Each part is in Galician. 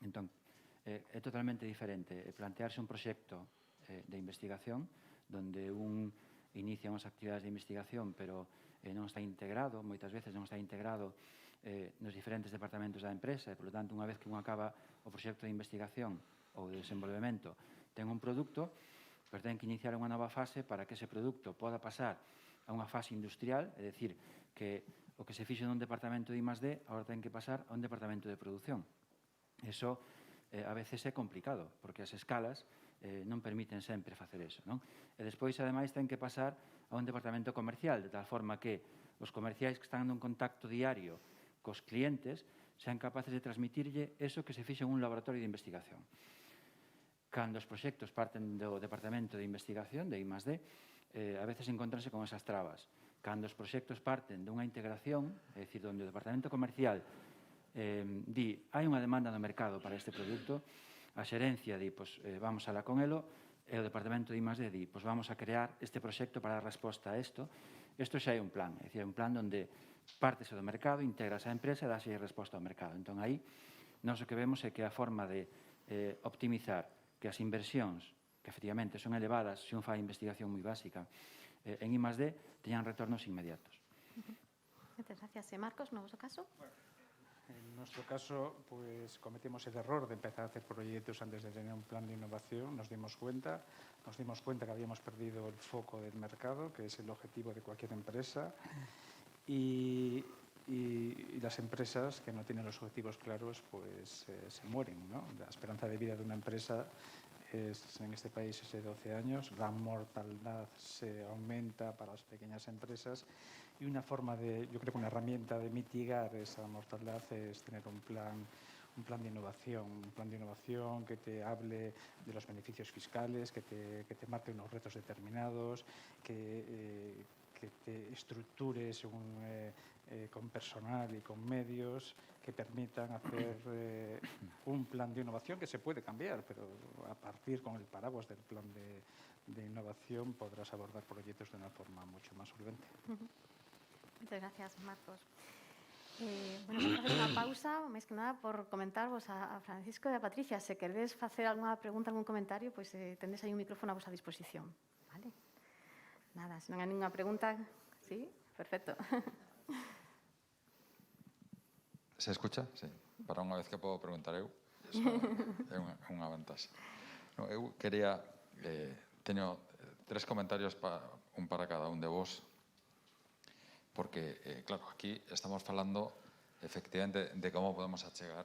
Entón, é totalmente diferente plantearse un proxecto de investigación donde un inicia unhas actividades de investigación pero non está integrado, moitas veces non está integrado nos diferentes departamentos da empresa e, polo tanto, unha vez que un acaba o proxecto de investigación ou de desenvolvemento ten un produto, pero ten que iniciar unha nova fase para que ese produto poda pasar a unha fase industrial, é dicir, que o que se fixo nun departamento de I+D agora ten que pasar a un departamento de produción. Iso a veces é complicado, porque as escalas non permiten sempre facer eso. E despois, ademais, ten que pasar a un departamento comercial, de tal forma que os comerciais que están nun contacto diario cos clientes sean capaces de transmitirlle eso que se fixe en un laboratorio de investigación. Cando os proxectos parten do departamento de investigación, de I+D, a veces encontranse con esas trabas. Cando os proxectos parten dunha integración, é dicir, onde o departamento comercial di, hai unha demanda no mercado para este produto, a xerencia di, pois vamos alá con elo, e o departamento de I+D di, pois vamos a crear este proxecto para dar resposta a isto. Isto xa é un plan, é dicir, é un plan onde partese do mercado, integras a empresa e dáse resposta ao mercado. Entón, aí, nós o que vemos é que a forma de optimizar que as inversións, que efectivamente son elevadas se un fai investigación moi básica, en I+D, teñan retornos inmediatos. Moitas gracias. Marcos, no vosso caso? En nuestro caso, pues cometimos el error de empezar a hacer proyectos antes de tener un plan de innovación. Nos dimos cuenta que habíamos perdido el foco del mercado, que es el objetivo de cualquier empresa, y las empresas que no tienen los objetivos claros, pues se mueren, ¿no? La esperanza de vida de una empresa en este país es de 12 años, la mortalidad se aumenta para las pequeñas empresas y una forma yo creo que una herramienta de mitigar esa mortalidad es tener un plan de innovación que te hable de los beneficios fiscales, que te marque unos retos determinados, que te estructures con personal y con medios que permitan hacer un plan de innovación que se puede cambiar, pero a partir con el paraguas del plan de innovación podrás abordar proyectos de una forma mucho más solvente. Muchas gracias, Marcos. Bueno, vamos a facer unha pausa, máis que nada, por comentarvos a Francisco e a Patricia. Se queredes facer algunha pregunta, algún comentario, pois tendes aí un micrófono a vosa disposición. Vale? Nada, se non hai ninguna pregunta... Sí? Perfecto. Se escucha? Sí. Para unha vez que podo preguntar eu, eso é unha vantaxe. Eu quería... Teño 3 comentarios, un para cada un de vos, porque, claro, aquí estamos falando efectivamente de como podemos achegar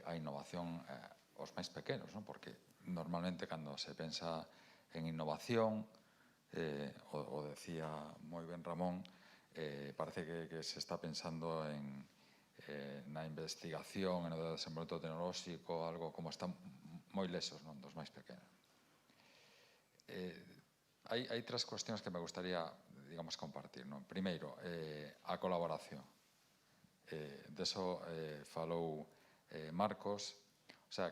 a innovación aos máis pequenos, non? Porque normalmente cando se pensa en innovación, o decía moi ben Ramón, parece que se está pensando na investigación, no desenvolvemento tecnolóxico, algo como están moi lesos, non, dos máis pequenos. Hai 3 cuestións que me gustaría, digamos, compartir, non? Primeiro, a colaboración. Deso falou Marcos. O sea,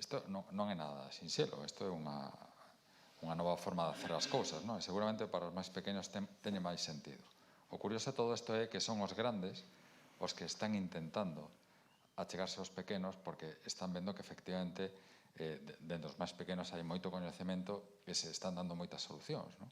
isto non é nada sinxelo, isto é unha nova forma de hacer as cousas, non? E seguramente para os máis pequenos teñe máis sentido. O curioso de todo isto é que son os grandes os que están intentando achegarse aos pequenos porque están vendo que efectivamente dentro dos máis pequenos hai moito coñecemento e se están dando moitas solucións, non?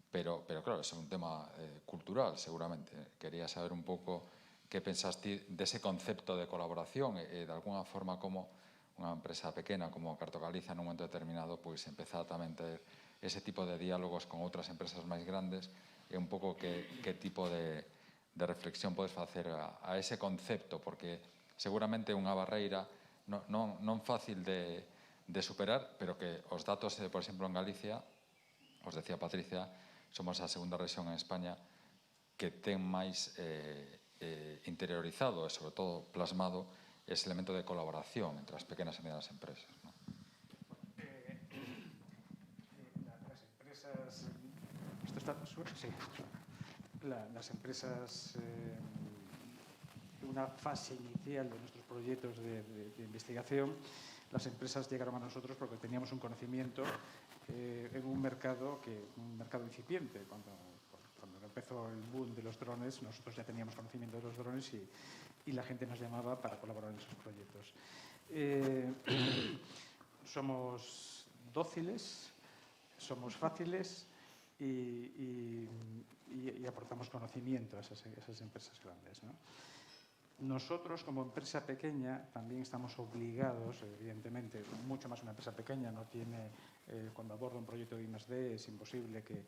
Pero claro, é un tema cultural, seguramente. Quería saber un pouco que pensaste dese concepto de colaboración e de alguna forma como unha empresa pequena como Carto Galiza nun momento determinado pois empeza a tamén ter ese tipo de diálogos con outras empresas máis grandes e un pouco que tipo de reflexión podes facer a ese concepto, porque seguramente é unha barreira non fácil de superar, pero que os datos, por exemplo, en Galicia, os decía Patricia, somos a segunda rexión en España que ten máis interiorizado e, sobre todo, plasmado ese elemento de colaboración entre as pequenas e medianas empresas, ¿no? Las empresas... ¿Esto está? Sí. Las empresas... una fase inicial de nuestros proyectos de investigación, las empresas llegaron a nosotros porque teníamos un conocimiento en un mercado incipiente. Cuando empezó el boom de los drones, nosotros ya teníamos conocimiento de los drones y la gente nos llamaba para colaborar en esos proyectos. Somos dóciles, somos fáciles y aportamos conocimiento a esas empresas grandes, ¿no? Nosotros, como empresa pequeña, también estamos obligados, evidentemente, mucho más una empresa pequeña no tiene, cuando aborda un proyecto de I+D, es imposible que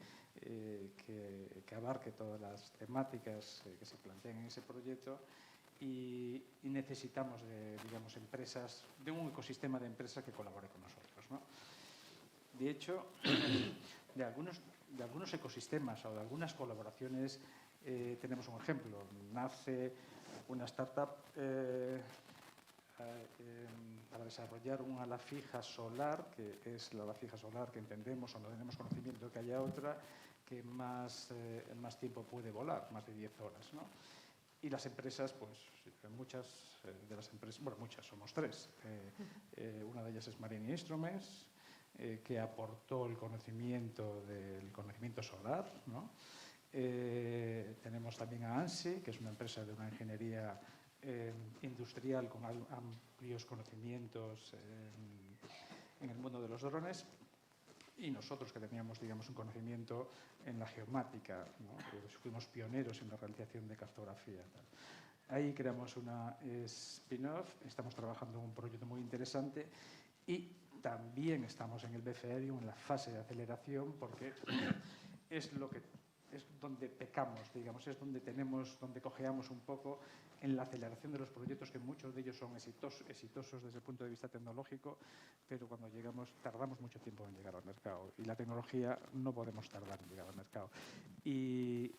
abarque todas las temáticas que se plantean en ese proyecto y necesitamos de, digamos, empresas, de un ecosistema de empresas que colabore con nosotros, ¿no? De hecho, de algunos ecosistemas o de algunas colaboraciones tenemos un ejemplo. Nace una startup para desarrollar una ala fija solar, que es la ala fija solar que entendemos o no tenemos conocimiento de que haya otra que más tiempo puede volar, más de 10 horas, ¿no? Y las empresas, pues muchas de las empresas, bueno, muchas, somos 3. Una de ellas es Marine Instruments, que aportó el conocimiento solar, ¿no? Tenemos también a ANSI, que es una empresa de una ingeniería industrial con amplios conocimientos en el mundo de los drones, y nosotros que teníamos, digamos, un conocimiento en la geomática, ¿no? Fuimos pioneros en la realización de cartografía. Ahí creamos una spin-off, estamos trabajando en un proyecto muy interesante y también estamos en el BFERIUM en la fase de aceleración, porque es donde pecamos, digamos, es donde cojeamos un poco en la aceleración de los proyectos, que muchos de ellos son exitosos desde el punto de vista tecnológico, pero cuando tardamos mucho tiempo en llegar al mercado. Y la tecnología no podemos tardar en llegar al mercado. Y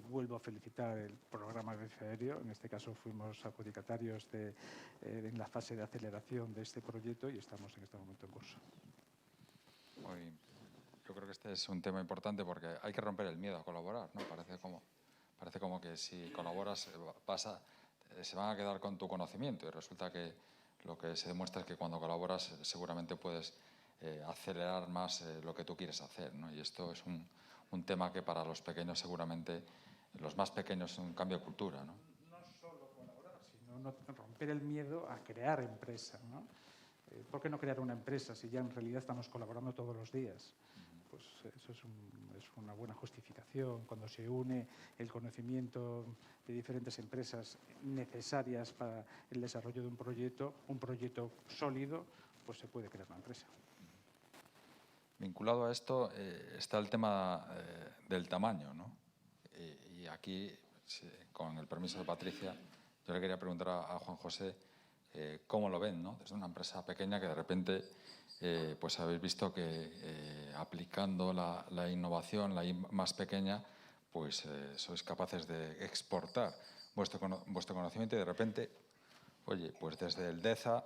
vuelvo a felicitar el programa BFERIO. En este caso fuimos adjudicatarios en la fase de aceleración de este proyecto y estamos en este momento en curso. Muy bien. Yo creo que este es un tema importante porque hay que romper el miedo a colaborar, ¿no? Parece como que si colaboras se van a quedar con tu conocimiento, y resulta que lo que se demuestra es que cuando colaboras seguramente puedes acelerar más lo que tú quieres hacer, ¿no? Y esto es un tema que para los pequeños seguramente, los más pequeños, es un cambio de cultura, ¿no? No solo colaborar, sino romper el miedo a crear empresa, ¿no? ¿Por qué no crear una empresa si ya en realidad estamos colaborando todos los días? Pues eso es una buena justificación. Cuando se une el conocimiento de diferentes empresas necesarias para el desarrollo de un proyecto sólido, pues se puede crear una empresa. Vinculado a esto está el tema del tamaño, ¿no? Y aquí, con el permiso de Patricia, yo le quería preguntar a Juan José cómo lo ven, ¿no? Desde una empresa pequeña que de repente pues habéis visto que aplicando la innovación, la I más pequeña, pues sois capaces de exportar vuestro conocimiento y de repente, oye, pues desde el DEZA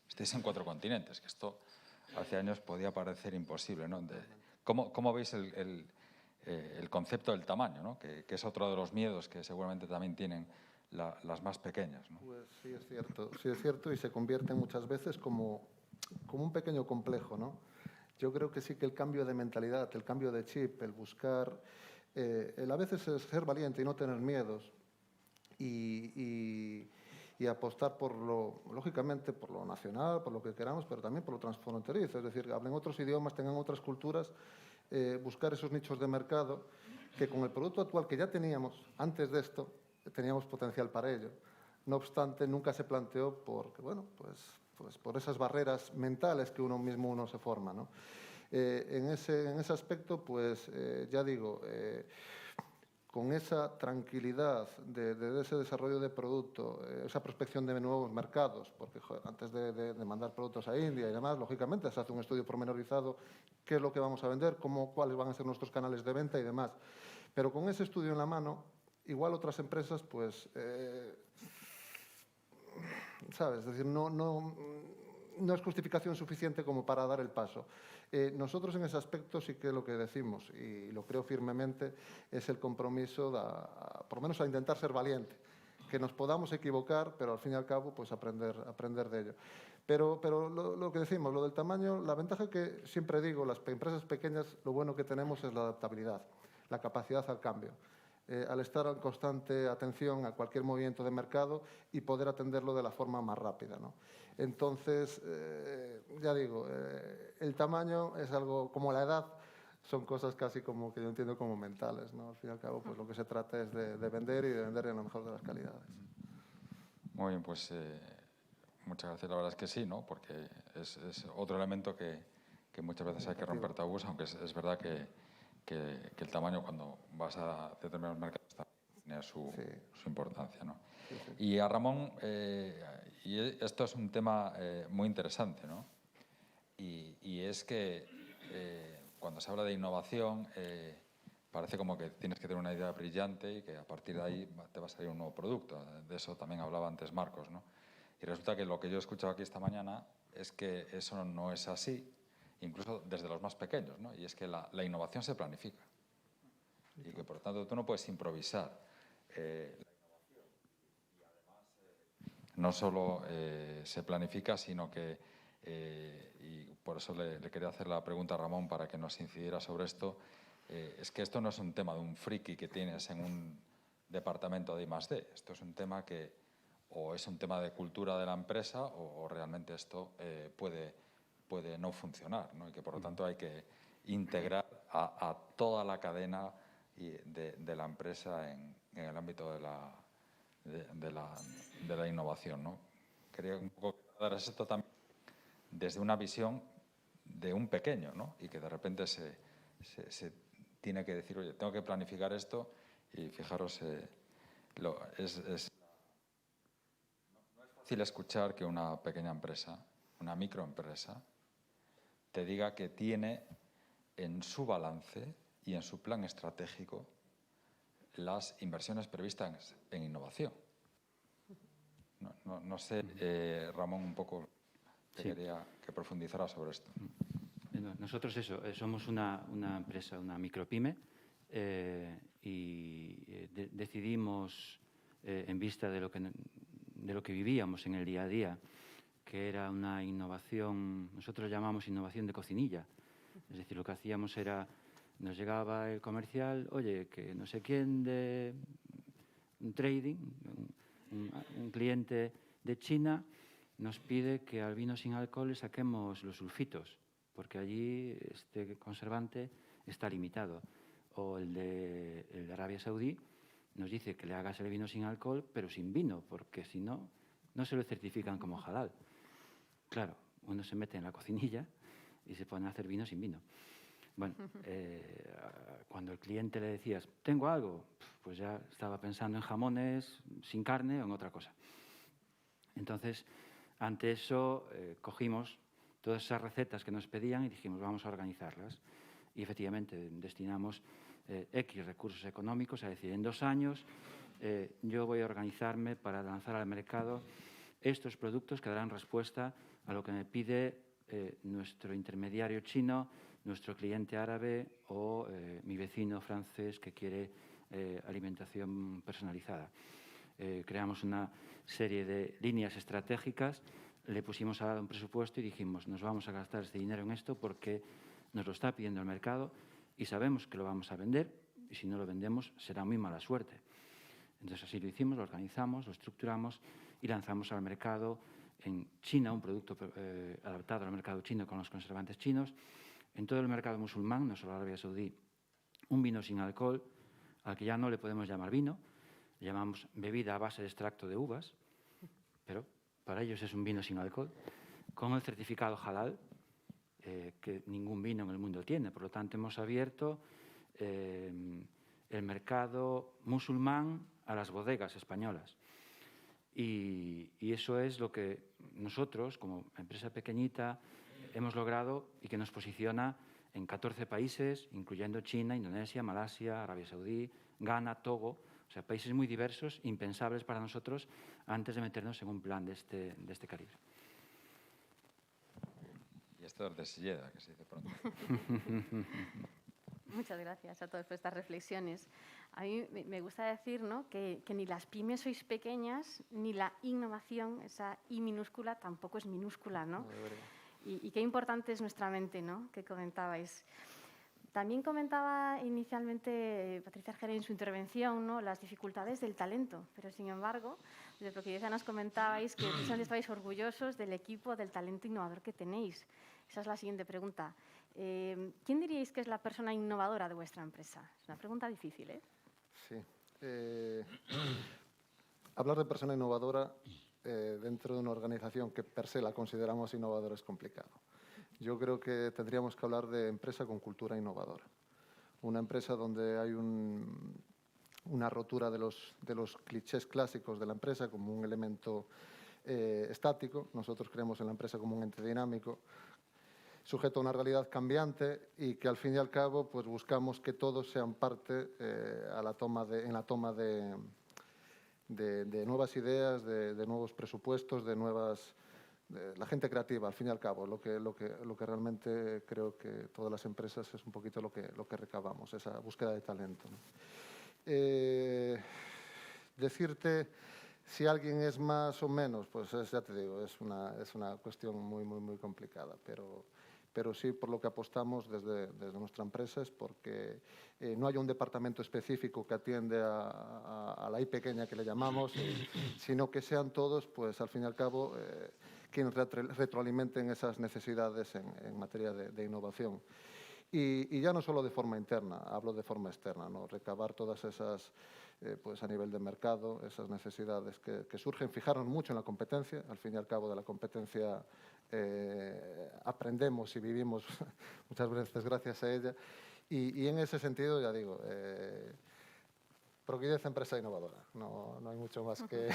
estáis en 4 continentes, que esto hace años podía parecer imposible, ¿no? ¿Cómo veis el concepto del tamaño, ¿no? Que es otro de los miedos que seguramente también tienen las más pequeñas, ¿no? Pues sí es cierto y se convierte muchas veces como un pequeño complejo, ¿no? Yo creo que sí que el cambio de mentalidad, el cambio de chip, el buscar, el a veces es ser valiente y no tener miedos y apostar lógicamente, por lo nacional, por lo que queramos, pero también por lo transfronterizo, es decir, hablen otros idiomas, tengan otras culturas, buscar esos nichos de mercado que con el producto actual que ya teníamos antes de esto, teníamos potencial para ello. No obstante, nunca se planteó porque, bueno, pues por esas barreras mentales que uno se forma, ¿no? En ese aspecto, pues ya digo, con esa tranquilidad de ese desarrollo de producto, esa prospección de nuevos mercados, porque antes de mandar productos a India y demás, lógicamente se hace un estudio pormenorizado, qué es lo que vamos a vender, cuáles van a ser nuestros canales de venta y demás. Pero con ese estudio en la mano, igual otras empresas, pues, ¿sabes? Es decir, no es justificación suficiente como para dar el paso. Nosotros en ese aspecto sí que lo que decimos, y lo creo firmemente, es el compromiso, por lo menos a intentar ser valiente, que nos podamos equivocar, pero al fin y al cabo pues aprender de ello. Pero lo que decimos, lo del tamaño, la ventaja que siempre digo, las empresas pequeñas, lo bueno que tenemos es la adaptabilidad, la capacidad al cambio. al estar en constante atención a cualquier movimiento de mercado y poder atenderlo de la forma más rápida, ¿no? Entonces, ya digo, el tamaño es algo como la edad, son cosas casi como que yo entiendo como mentales, ¿no? Al fin y al cabo, pues lo que se trata es de vender y de vender en la mejor de las calidades. Muy bien, pues muchas gracias. La verdad es que sí, ¿no? Porque es otro elemento que muchas veces hay que romper tabús, aunque es verdad que el tamaño cuando vas a determinados mercados tiene su importancia, ¿no? Sí, sí. Y a Ramón, y esto es un tema muy interesante, ¿no? Y es que cuando se habla de innovación parece como que tienes que tener una idea brillante y que a partir de ahí te va a salir un nuevo producto. De eso también hablaba antes Marcos, ¿no? Y resulta que lo que yo he escuchado aquí esta mañana es que eso no es así, incluso desde los más pequeños, ¿no? Y es que la innovación se planifica y que por lo tanto tú no puedes improvisar. La innovación y además no solo se planifica, sino que, y por eso le quería hacer la pregunta a Ramón para que nos incidiera sobre esto, es que esto no es un tema de un friki que tienes en un departamento de I+D. Esto es un tema que o es un tema de cultura de la empresa o realmente esto puede no funcionar, ¿no? Y que por lo tanto hay que integrar a toda la cadena de la empresa en el ámbito de la innovación, ¿no? Quería un poco dar esto también desde una visión de un pequeño, ¿no? Y que de repente se tiene que decir, oye, tengo que planificar esto y fijaros, no es fácil escuchar que una pequeña empresa, una microempresa, te diga que tiene en su balance y en su plan estratégico las inversiones previstas en innovación. No sé, Ramón, un poco quería que profundizara sobre esto. Nosotros somos una empresa, una micropyme, y decidimos, en vista de lo que vivíamos en el día a día, que era una innovación, nosotros llamamos innovación de cocinilla. Es decir, lo que hacíamos era, nos llegaba el comercial, oye, que no sé quién de un trading, un cliente de China, nos pide que al vino sin alcohol le saquemos los sulfitos, porque allí este conservante está limitado. O el de Arabia Saudí nos dice que le hagas el vino sin alcohol, pero sin vino, porque si no, no se lo certifican como halal. Claro, uno se mete en la cocinilla y se pone a hacer vino sin vino. Bueno, cuando el cliente le decías, tengo algo, pues ya estaba pensando en jamones sin carne o en otra cosa. Entonces, ante eso, cogimos todas esas recetas que nos pedían y dijimos, vamos a organizarlas. Y efectivamente destinamos X recursos económicos, es decir, en 2 años yo voy a organizarme para lanzar al mercado estos productos que darán respuesta a lo que me pide nuestro intermediario chino, nuestro cliente árabe o mi vecino francés que quiere alimentación personalizada. Creamos una serie de líneas estratégicas, le pusimos a un presupuesto y dijimos, nos vamos a gastar este dinero en esto porque nos lo está pidiendo el mercado y sabemos que lo vamos a vender y si no lo vendemos será muy mala suerte. Entonces así lo hicimos, lo organizamos, lo estructuramos y lanzamos al mercado en China un producto adaptado al mercado chino con los conservantes chinos, en todo el mercado musulmán, no solo Arabia Saudí, un vino sin alcohol al que ya no le podemos llamar vino, le llamamos bebida a base de extracto de uvas, pero para ellos es un vino sin alcohol, con el certificado halal, que ningún vino en el mundo tiene. Por lo tanto, hemos abierto el mercado musulmán a las bodegas españolas. Y eso es lo que nosotros, como empresa pequeñita, hemos logrado y que nos posiciona en 14 países, incluyendo China, Indonesia, Malasia, Arabia Saudí, Ghana, Togo, o sea, países muy diversos, impensables para nosotros antes de meternos en un plan de este calibre. Y esto es de Silleda, que se dice pronto. Muchas gracias a todos por estas reflexiones. A mí me gusta decir, ¿no?, que ni las pymes sois pequeñas, ni la innovación, esa I minúscula, tampoco es minúscula, ¿no? Y qué importante es nuestra mente, ¿no?, que comentabais. También comentaba inicialmente Patricia Argeré en su intervención, ¿no?, las dificultades del talento, pero sin embargo, desde Proquidieza nos comentabais que precisamente estáis orgullosos del equipo, del talento innovador que tenéis. Esa es la siguiente pregunta. ¿Quién diríais que es la persona innovadora de vuestra empresa? Es una pregunta difícil, ¿eh? Sí. Hablar de persona innovadora dentro de una organización que per se la consideramos innovadora es complicado. Yo creo que tendríamos que hablar de empresa con cultura innovadora. Una empresa donde hay una rotura de los clichés clásicos de la empresa como un elemento estático. Nosotros creemos en la empresa como un ente dinámico, sujeto a una realidad cambiante y que al fin y al cabo pues buscamos que todos sean parte en la toma de nuevas ideas, de nuevos presupuestos, de la gente creativa, al fin y al cabo. Lo que realmente creo que todas las empresas es un poquito lo que recabamos, esa búsqueda de talento, ¿no? Decirte si alguien es más o menos, pues ya te digo, es una cuestión muy complicada, pero sí por lo que apostamos desde nuestra empresa es porque no hay un departamento específico que atiende a la I pequeña que le llamamos, sino que sean todos, pues al fin y al cabo, quienes retroalimenten esas necesidades en materia de innovación. Y ya no solo de forma interna, hablo de forma externa, ¿no? Recabar todas esas, pues a nivel de mercado, esas necesidades que surgen, fijarnos mucho en la competencia, al fin y al cabo de la competencia aprendemos y vivimos muchas veces gracias a ella. Y en ese sentido, ya digo, Proquidieza empresa innovadora, no hay mucho más que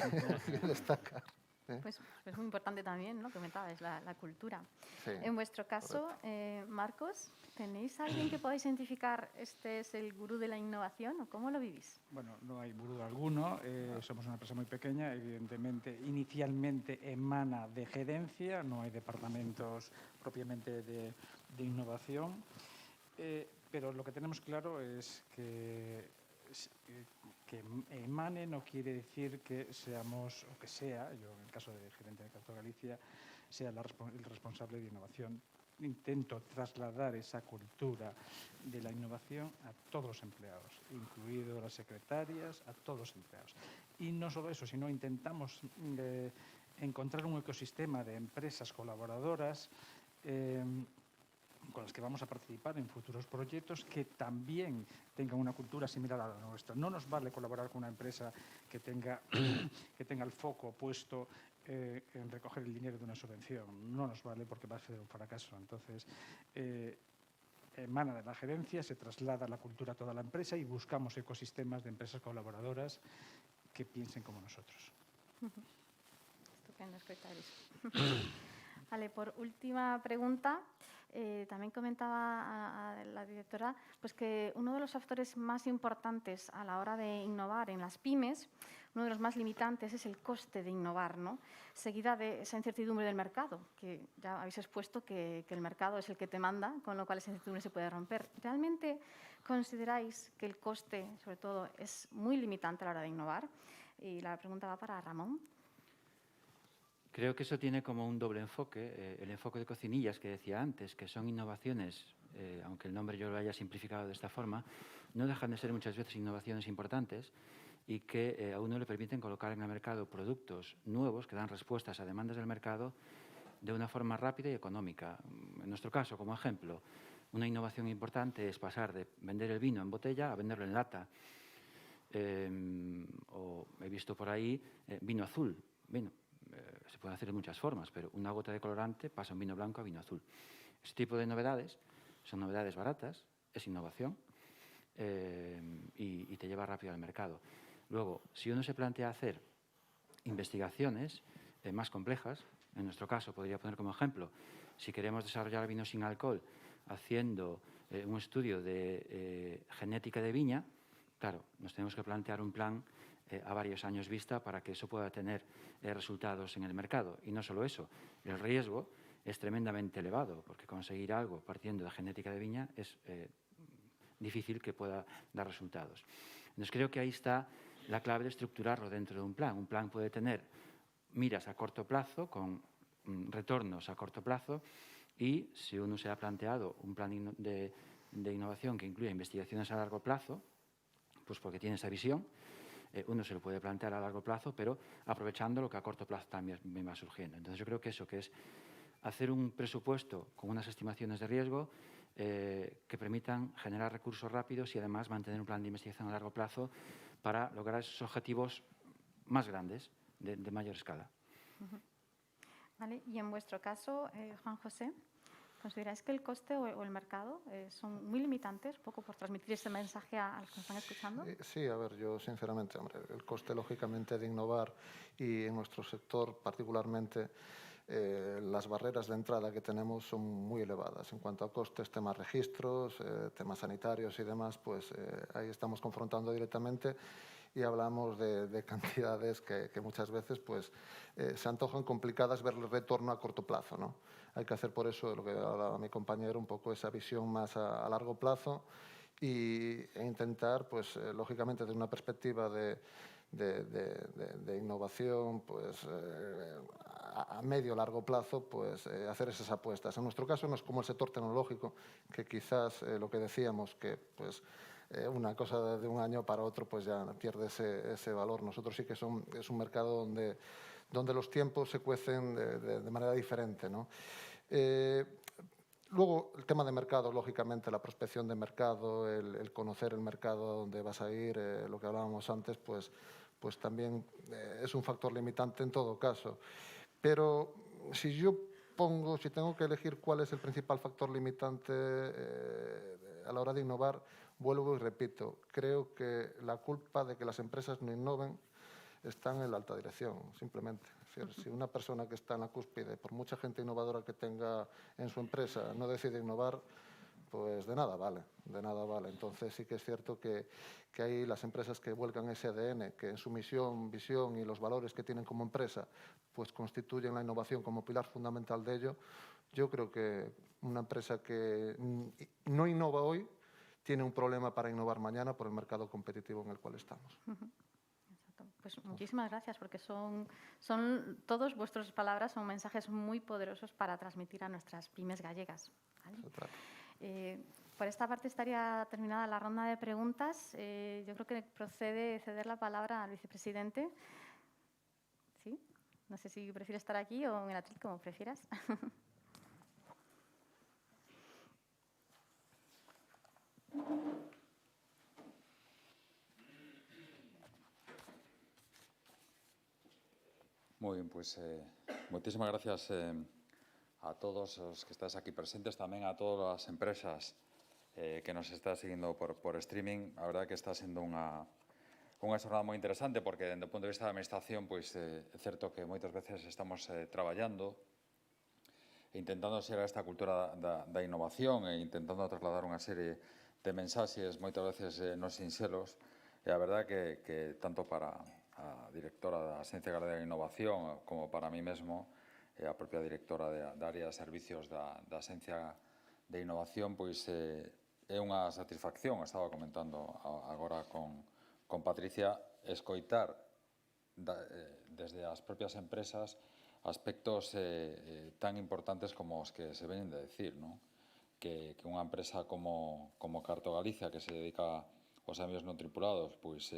destacar. Pues es muy importante también, ¿no?, comentabais, la cultura. Sí, en vuestro caso, Marcos, ¿tenéis a alguien que podáis identificar este es el gurú de la innovación o cómo lo vivís? Bueno, no hay gurú alguno, somos una empresa muy pequeña, evidentemente, inicialmente emana de gerencia, no hay departamentos propiamente de innovación, pero lo que tenemos claro es que emane no quiere decir que seamos, o que sea, yo en el caso de gerente de Carto Galicia, sea el responsable de innovación. Intento trasladar esa cultura de la innovación a todos los empleados, incluido las secretarias, a todos los empleados. Y no solo eso, sino intentamos encontrar un ecosistema de empresas colaboradoras con las que vamos a participar en futuros proyectos que también tengan una cultura similar a la nuestra. No nos vale colaborar con una empresa que tenga el foco puesto en recoger el dinero de una subvención. No nos vale porque va a ser un fracaso. Entonces, emana de la gerencia, se traslada la cultura a toda la empresa y buscamos ecosistemas de empresas colaboradoras que piensen como nosotros. Estupendo, Vale, por última pregunta, también comentaba a la directora pues que uno de los factores más importantes a la hora de innovar en las pymes, uno de los más limitantes es el coste de innovar, ¿no?, seguida de esa incertidumbre del mercado, que ya habéis expuesto que el mercado es el que te manda, con lo cual esa incertidumbre se puede romper. ¿Realmente consideráis que el coste, sobre todo, es muy limitante a la hora de innovar? Y la pregunta va para Ramón. Creo que eso tiene como un doble enfoque, el enfoque de cocinillas que decía antes, que son innovaciones, aunque el nombre yo lo haya simplificado de esta forma, no dejan de ser muchas veces innovaciones importantes y que a uno le permiten colocar en el mercado productos nuevos que dan respuestas a demandas del mercado de una forma rápida y económica. En nuestro caso, como ejemplo, una innovación importante es pasar de vender el vino en botella a venderlo en lata. O he visto por ahí vino azul. Bueno, se puede hacer de muchas formas, pero una gota de colorante pasa un vino blanco a vino azul. Este tipo de novedades son novedades baratas, es innovación y te lleva rápido al mercado. Luego, si uno se plantea hacer investigaciones más complejas, en nuestro caso podría poner como ejemplo, si queremos desarrollar vino sin alcohol haciendo un estudio de genética de viña, claro, nos tenemos que plantear un plan a varios años vista para que eso pueda tener resultados en el mercado. Y no solo eso, el riesgo es tremendamente elevado, porque conseguir algo partiendo de genética de viña es difícil que pueda dar resultados. Entonces creo que ahí está la clave de estructurarlo dentro de un plan. Un plan puede tener miras a corto plazo con retornos a corto plazo y si uno se ha planteado un plan de de innovación que incluya investigaciones a largo plazo, pues porque tiene esa visión, uno se lo puede plantear a largo plazo, pero aprovechando lo que a corto plazo también va surgiendo. Entonces, yo creo que eso, que es hacer un presupuesto con unas estimaciones de riesgo que permitan generar recursos rápidos y además mantener un plan de investigación a largo plazo para lograr esos objetivos más grandes, de mayor escala. Vale. Y en vuestro caso, Juan José, ¿consideráis que el coste o el mercado son muy limitantes, un poco por transmitir ese mensaje a los que nos están escuchando? Sí, a ver, yo sinceramente, hombre, el coste lógicamente de innovar y en nuestro sector particularmente las barreras de entrada que tenemos son muy elevadas. En cuanto a costes, temas registros, temas sanitarios y demás, pues ahí estamos confrontando directamente y hablamos de cantidades que muchas veces pues, se antojan complicadas ver el retorno a corto plazo, ¿no? Hay que hacer por eso, lo que hablaba mi compañero, un poco esa visión más a largo plazo e intentar, pues, lógicamente, desde una perspectiva de innovación, pues, a medio largo plazo, pues, hacer esas apuestas. En nuestro caso no es como el sector tecnológico, que quizás lo que decíamos, que pues, una cosa de un año para otro pues ya pierde ese valor. Nosotros sí que es un mercado donde los tiempos se cuecen de manera diferente, ¿no? Luego, el tema de mercado, lógicamente, la prospección de mercado, el conocer el mercado donde vas a ir, lo que hablábamos antes, pues también es un factor limitante en todo caso. Pero si tengo que elegir cuál es el principal factor limitante a la hora de innovar, vuelvo y repito, creo que la culpa de que las empresas no innoven está en la alta dirección, simplemente. Es decir, si una persona que está en la cúspide, por mucha gente innovadora que tenga en su empresa, no decide innovar, pues de nada vale, de nada vale. Entonces sí que es cierto que hay las empresas que vuelcan ese ADN, que en su misión, visión y los valores que tienen como empresa, pues constituyen la innovación como pilar fundamental de ello. Yo creo que una empresa que no innova hoy tiene un problema para innovar mañana por el mercado competitivo en el cual estamos. Exacto. Pues muchísimas gracias, porque son todas vuestras palabras son mensajes muy poderosos para transmitir a nuestras pymes gallegas. ¿Vale? Por esta parte estaría terminada la ronda de preguntas. Yo creo que procede ceder la palabra al vicepresidente. ¿Sí? No sé si prefiere estar aquí o en el atril, como prefieras. Muy bien, pues muchísimas gracias a todos los que estáis aquí presentes, también a todas las empresas que nos están siguiendo por streaming. La verdad que está siendo unha xornada moi interesante porque, desde o punto de vista da administración, pois, é certo que moitas veces estamos traballando e intentando xerar esta cultura da innovación e intentando trasladar unha serie de mensaxes moitas veces non sinxelos. E a verdade que tanto para a directora da Axencia Galega de Innovación como para mí mesmo, a propia directora da área de servicios da Axencia de Innovación, pois é unha satisfacción, estaba comentando agora con Patricia, escoitar desde as propias empresas aspectos tan importantes como os que se veñen de decir, ¿no? Que unha empresa como Carto Galicia, que se dedica aos envíos non tripulados, pois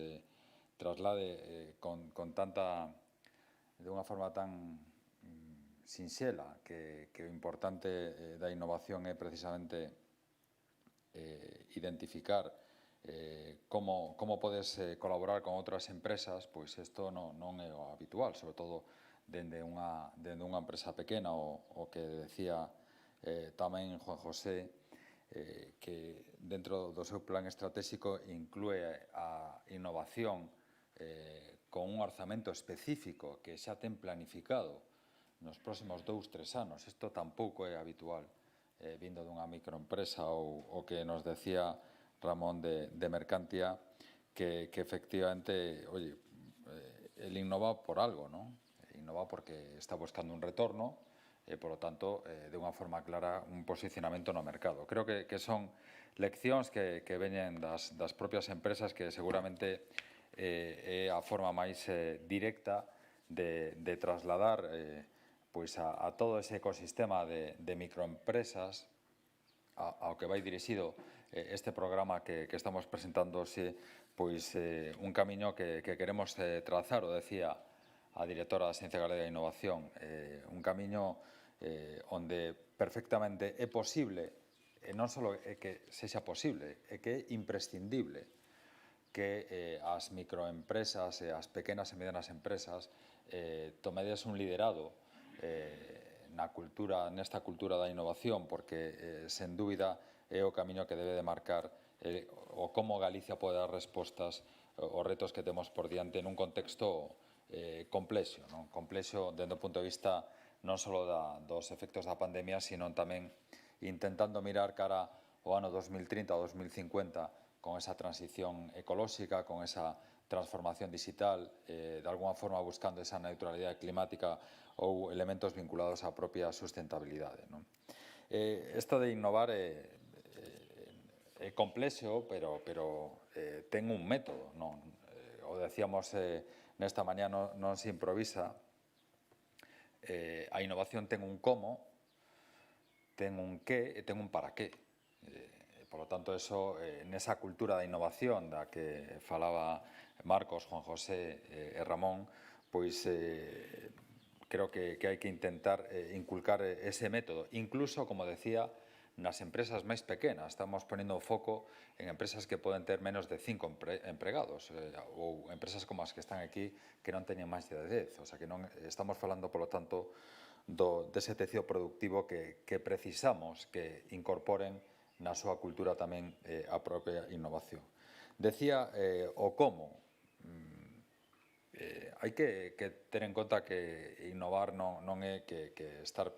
traslade con tanta, de unha forma tan sinxela, que o importante da innovación é precisamente identificar como podes colaborar con outras empresas, pois isto non é o habitual, sobre todo dende unha empresa pequena, o que decía tamén Juan José, que dentro do seu plan estratégico inclúe a innovación con un orzamento específico que xa ten planificado nos próximos 2-3 anos. Isto tampouco é habitual vindo dunha microempresa ou que nos decía Ramón de Mercantia, que efectivamente, oye, el innova por algo, ¿no? Innova porque está buscando un retorno e, por lo tanto, de unha forma clara, un posicionamento no mercado. Creo que son leccións que veñen das propias empresas, que seguramente é a forma máis directa de trasladar pois a todo ese ecosistema de microempresas ao que vai dirixido este programa que estamos presentando hoxe, pois un camiño que queremos trazar, o decía a directora da Ciencia Galega de Innovación, un camiño onde perfectamente é posible, e non só é que sexa posible, é que é imprescindible que as microempresas e as pequenas e medianas empresas tomedes un liderado nesta cultura da innovación, porque, sen dúbida, é o camiño que debe de marcar o como Galicia pode dar respostas aos retos que temos por diante nun contexto complexo, non? Complexo dende o punto de vista non só dos efectos da pandemia, sino tamén intentando mirar cara ao ano 2030 ou 2050 con esa transición ecolóxica, con esa transformación digital, de alguna forma buscando esa neutralidade climática ou elementos vinculados á propia sustentabilidade, non? Isto de innovar é complexo, pero ten un método, non? O decíamos nesta mañá, non se improvisa. A innovación ten un como, ten un que e ten un para qué. Por lo tanto, eso, nesa cultura da innovación da que falaba Marcos, Juan José e Ramón, pois creo que hai que intentar inculcar ese método. Incluso, como decía, nas empresas máis pequenas. Estamos ponendo o foco en empresas que poden ter menos de 5 empregados ou empresas como as que están aquí que non teñen máis de 10. O sea, que non estamos falando, polo tanto, dese tecido productivo que precisamos que incorporen na súa cultura tamén a propia innovación. Decía o como. Hai que ter en conta que innovar non é que estar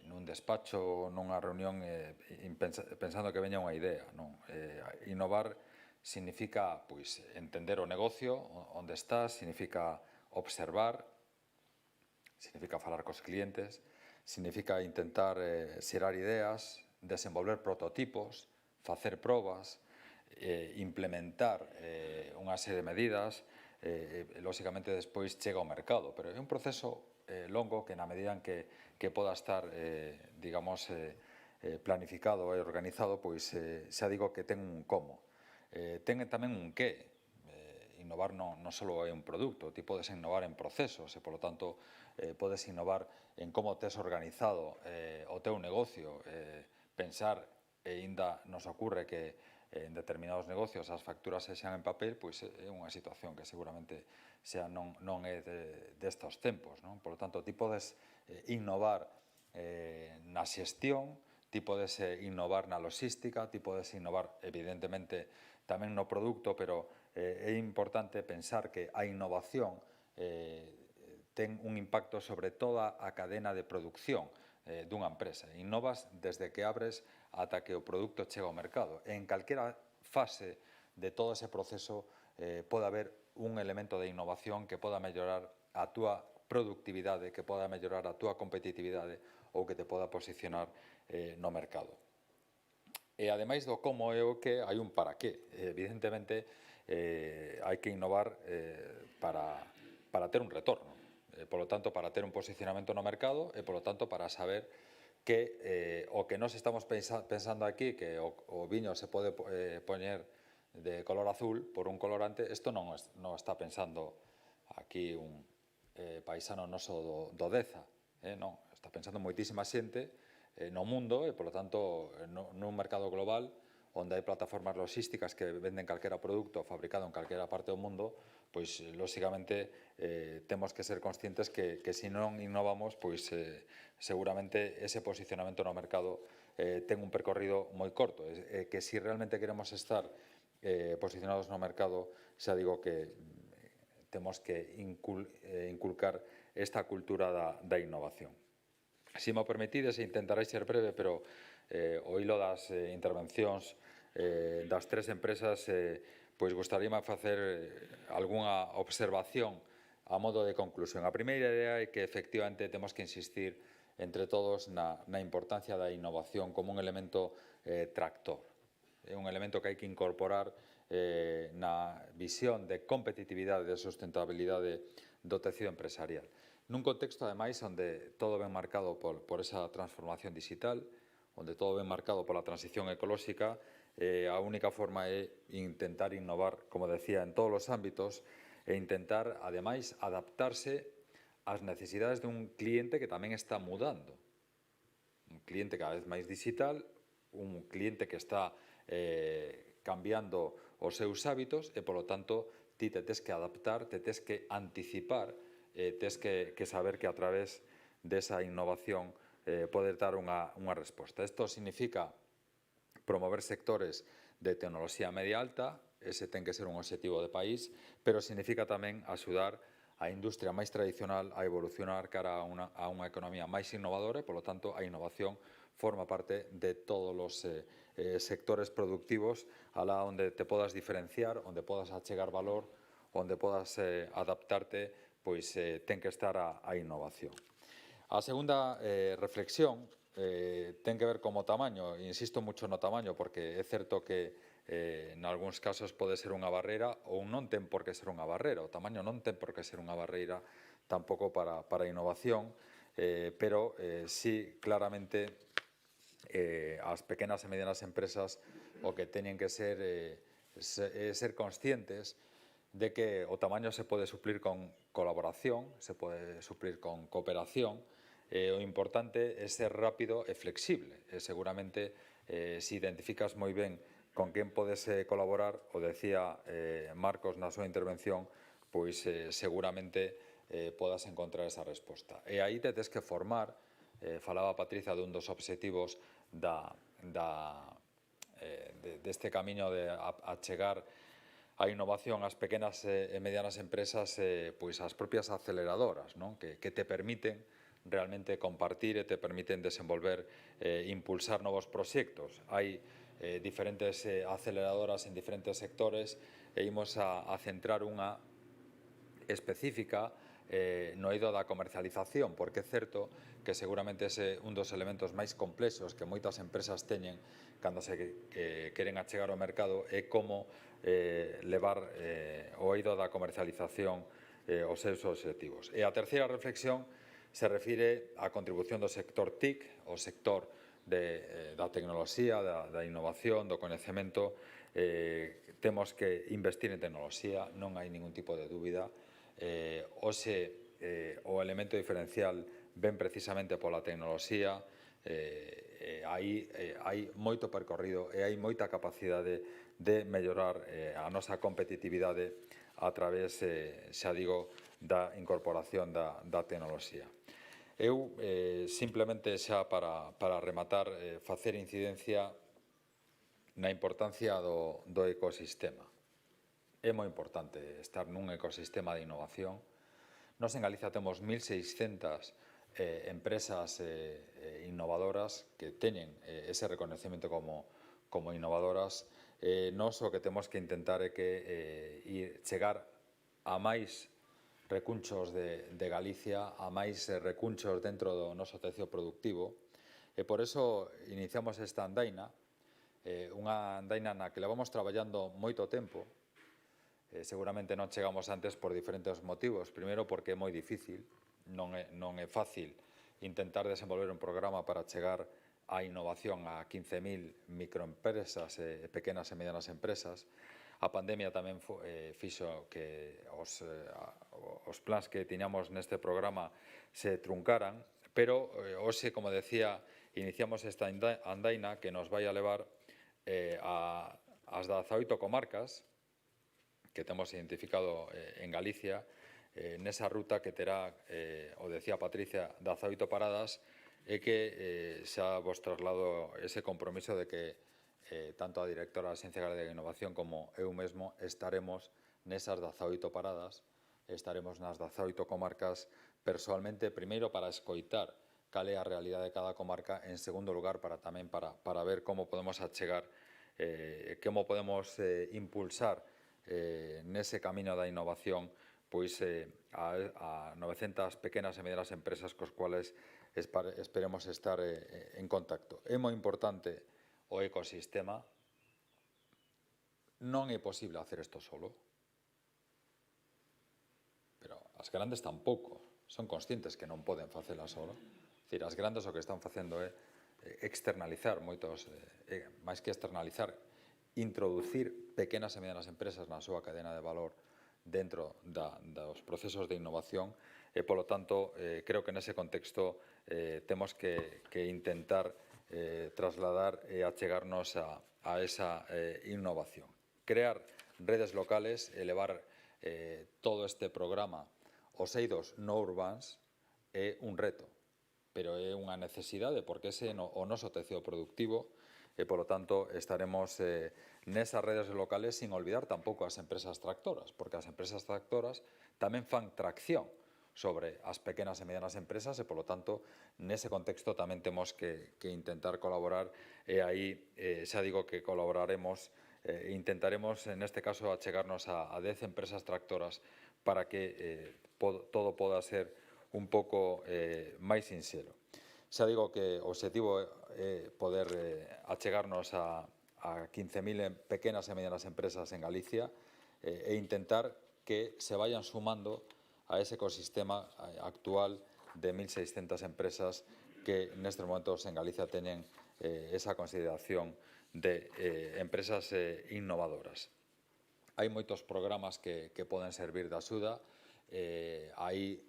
nun despacho, nunha reunión pensando que veña unha idea, non? Innovar significa pois entender o negocio onde estás, significa observar, significa falar cos clientes, significa intentar xerar ideas, desenvolver prototipos, facer probas, implementar unha serie de medidas, lóxicamente despois chega ao mercado, pero é un proceso longo que na medida en que poda estar, digamos, planificado e organizado, pois xa digo que ten un como. Ten tamén un que. Innovar non só é un produto, ti podes innovar en procesos e, polo tanto, podes innovar en como tes organizado o teu negocio, pensar, e ainda nos ocurre que en determinados negocios as facturas sexan en papel, pois é unha situación que seguramente xa non é destos tempos, non? Por lo tanto, ti podes innovar na xestión, ti podes innovar na logística, ti podes innovar, evidentemente, tamén no produto, pero é importante pensar que a innovación ten un impacto sobre toda a cadena de producción dunha empresa. Innovas desde que abres ata que o produto chega ao mercado. En calquera fase de todo ese proceso pode haber un elemento de innovación que poda mellorar a túa productividade, que poda mellorar a túa competitividade ou que te poda posicionar no mercado. E, ademais do como é o que, hai un para qué. Evidentemente, hai que innovar para ter un retorno. Por lo tanto, para ter un posicionamento no mercado e, por lo tanto, para saber que o que nós estamos pensando aquí, que o viño se pode poñer de color azul por un colorante, isto non está pensando aquí un paisano noso do Deza, non, está pensando moitísima xente no mundo e, por lo tanto, nun mercado global onde hai plataformas logísticas que venden calquera produto fabricado en calquera parte do mundo, pois, lóxicamente, temos que ser conscientes que se non innovamos, pois, seguramente ese posicionamento no mercado ten un percorrido moi corto, que se realmente queremos estar posicionados no mercado, xa digo que temos que inculcar esta cultura da innovación. Se me permitides, intentarei ser breve, pero o hilo das intervencións das tres empresas, pois gustaríame facer algunha observación a modo de conclusión. A primeira idea é que, efectivamente, temos que insistir entre todos na importancia da innovación como un elemento tractor. É un elemento que hai que incorporar na visión de competitividade e de sustentabilidade do tecido empresarial. Nun contexto, ademais, onde todo ven marcado por esa transformación digital, onde todo ben marcado pola transición ecolóxica, a única forma é intentar innovar, como decía, en todos os ámbitos e intentar, ademais, adaptarse ás necesidades dun cliente que tamén está mudando. Un cliente cada vez máis digital, un cliente que está cambiando os seus hábitos e, polo tanto, ti te tes que adaptar, te tes que anticipar, tes que saber que a través desa innovación poder dar unha resposta. Isto significa promover sectores de tecnoloxía media alta, ese ten que ser un obxectivo de país, pero significa tamén axudar a industria máis tradicional a evolucionar cara a unha economía máis innovadora e, polo tanto, a innovación forma parte de todos os sectores productivos alá onde te podas diferenciar, onde podas achegar valor, onde podas adaptarte, pois ten que estar a innovación. A segunda reflexión ten que ver como tamaño, insisto mucho no tamaño, porque é certo que en algúns casos pode ser unha barreira ou non ten por que ser unha barreira, o tamaño non ten por que ser unha barreira tampouco para a innovación, pero sí claramente as pequenas e medianas empresas o que teñen que ser conscientes de que o tamaño se pode suplir con colaboración, se pode suplir con cooperación, o importante é ser rápido e flexible. Seguramente, se identificas moi ben con quen podes colaborar, o decía Marcos na súa intervención, pois seguramente podas encontrar esa resposta. E aí te tes que formar, falaba Patricia dun dos obxectivos deste camiño de achegar a innovación ás pequenas e medianas empresas, pois as propias aceleradoras, non? Que te permiten realmente compartir e te permiten desenvolver, impulsar novos proxectos. Hai diferentes aceleradoras en diferentes sectores e imos a centrar unha específica no eido da comercialización, porque é certo que seguramente é un dos elementos máis complexos que moitas empresas teñen cando se queren achegar ao mercado é como levar o eido da comercialización aos seus obxectivos. E a terceira reflexión se refire á contribución do sector TIC, o sector da tecnoloxía, da innovación, do coñecemento. Temos que investir en tecnoloxía, non hai ningún tipo de dúbida. Hoxe o elemento diferencial ven precisamente pola tecnoloxía, hai moito percorrido e hai moita capacidade de mellorar a nosa competitividade a través, xa digo, da incorporación da tecnoloxía. Eu, simplemente xa para rematar, facer incidencia na importancia do ecosistema. É moi importante estar nun ecosistema de innovación. Nós en Galicia temos 1.600 empresas innovadoras que teñen ese reconocimiento como innovadoras. Nós o que temos que intentar é que chegar a máis recunchos de Galicia, a máis recunchos dentro do noso tecido productivo, e por eso iniciamos esta andaina, unha andaina na que levamos traballando moito tempo. Seguramente non chegamos antes por diferentes motivos. Primeiro, porque é moi difícil, non é fácil intentar desenvolver un programa para chegar a innovación a 15.000 microempresas e pequenas e medianas empresas. A pandemia tamén fixo que os plans que tiñamos neste programa se truncaran, pero hoxe, como decía, iniciamos esta andaina que nos vai a levar ás 18 comarcas que temos identificado en Galicia, nesa ruta que terá, o decía Patricia, 18 paradas, e que xa vos traslado ese compromiso de que tanto a directora da Xencia Galega de Innovación como eu mesmo estaremos nesas 18 paradas, estaremos nas 18 comarcas persoalmente, primeiro para escoitar cal é a realidade de cada comarca, en segundo lugar tamén para ver como podemos achegar, como podemos impulsar nese camiño da innovación pois a 900 pequenas e medianas empresas cos cuales esperemos estar en contacto. É moi importante o ecosistema. Non é posible hacer isto solo, pero as grandes tampouco son conscientes que non poden facela solo. É dicir, as grandes o que están facendo é externalizar moitos, máis que externalizar, introducir pequenas e medianas empresas na súa cadena de valor dentro dos procesos de innovación e, polo tanto, creo que nese contexto temos que intentar trasladar e achegarnos a esa innovación. Crear redes locales, elevar todo este programa aos eidos no urbans é un reto, pero é unha necesidade porque ese é o noso tecido productivo e, polo tanto, estaremos nesas redes locales sin olvidar tampouco as empresas tractoras, porque as empresas tractoras tamén fan tracción sobre as pequenas e medianas empresas e, polo tanto, nese contexto tamén temos que intentar colaborar e aí xa digo que colaboraremos e intentaremos, neste caso, achegarnos a 10 empresas tractoras para que todo poda ser un pouco máis sinxelo. Xa digo que o objetivo é poder achegarnos a 15.000 pequenas e medianas empresas en Galicia e intentar que se vayan sumando a ese ecosistema actual de 1.600 empresas que nestes momentos en Galicia teñen esa consideración de empresas innovadoras. Hai moitos programas que poden servir de axuda. Aí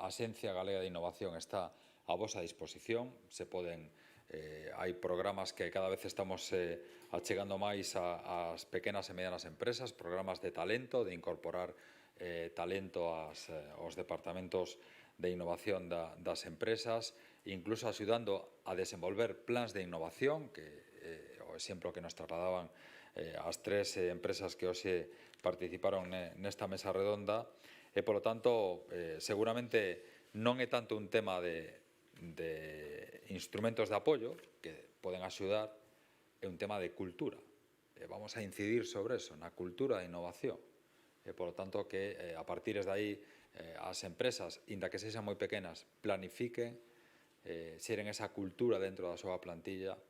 a Axencia Galega de Innovación está a vosa disposición. Hai programas que cada vez estamos achegando máis ás pequenas e medianas empresas, programas de talento, de incorporar talento aos departamentos de innovación das empresas, incluso axudando a desenvolver plans de innovación, que o exemplo que nos trasladaban as 3 empresas que hoxe participaron nesta mesa redonda, e, polo tanto, seguramente non é tanto un tema de instrumentos de apoio que poden axudar, é un tema de cultura. Vamos a incidir sobre eso, na cultura de innovación. E, polo tanto, que a partir de aí as empresas, inda que sexan moi pequenas, planifiquen, xeren esa cultura dentro da súa plantilla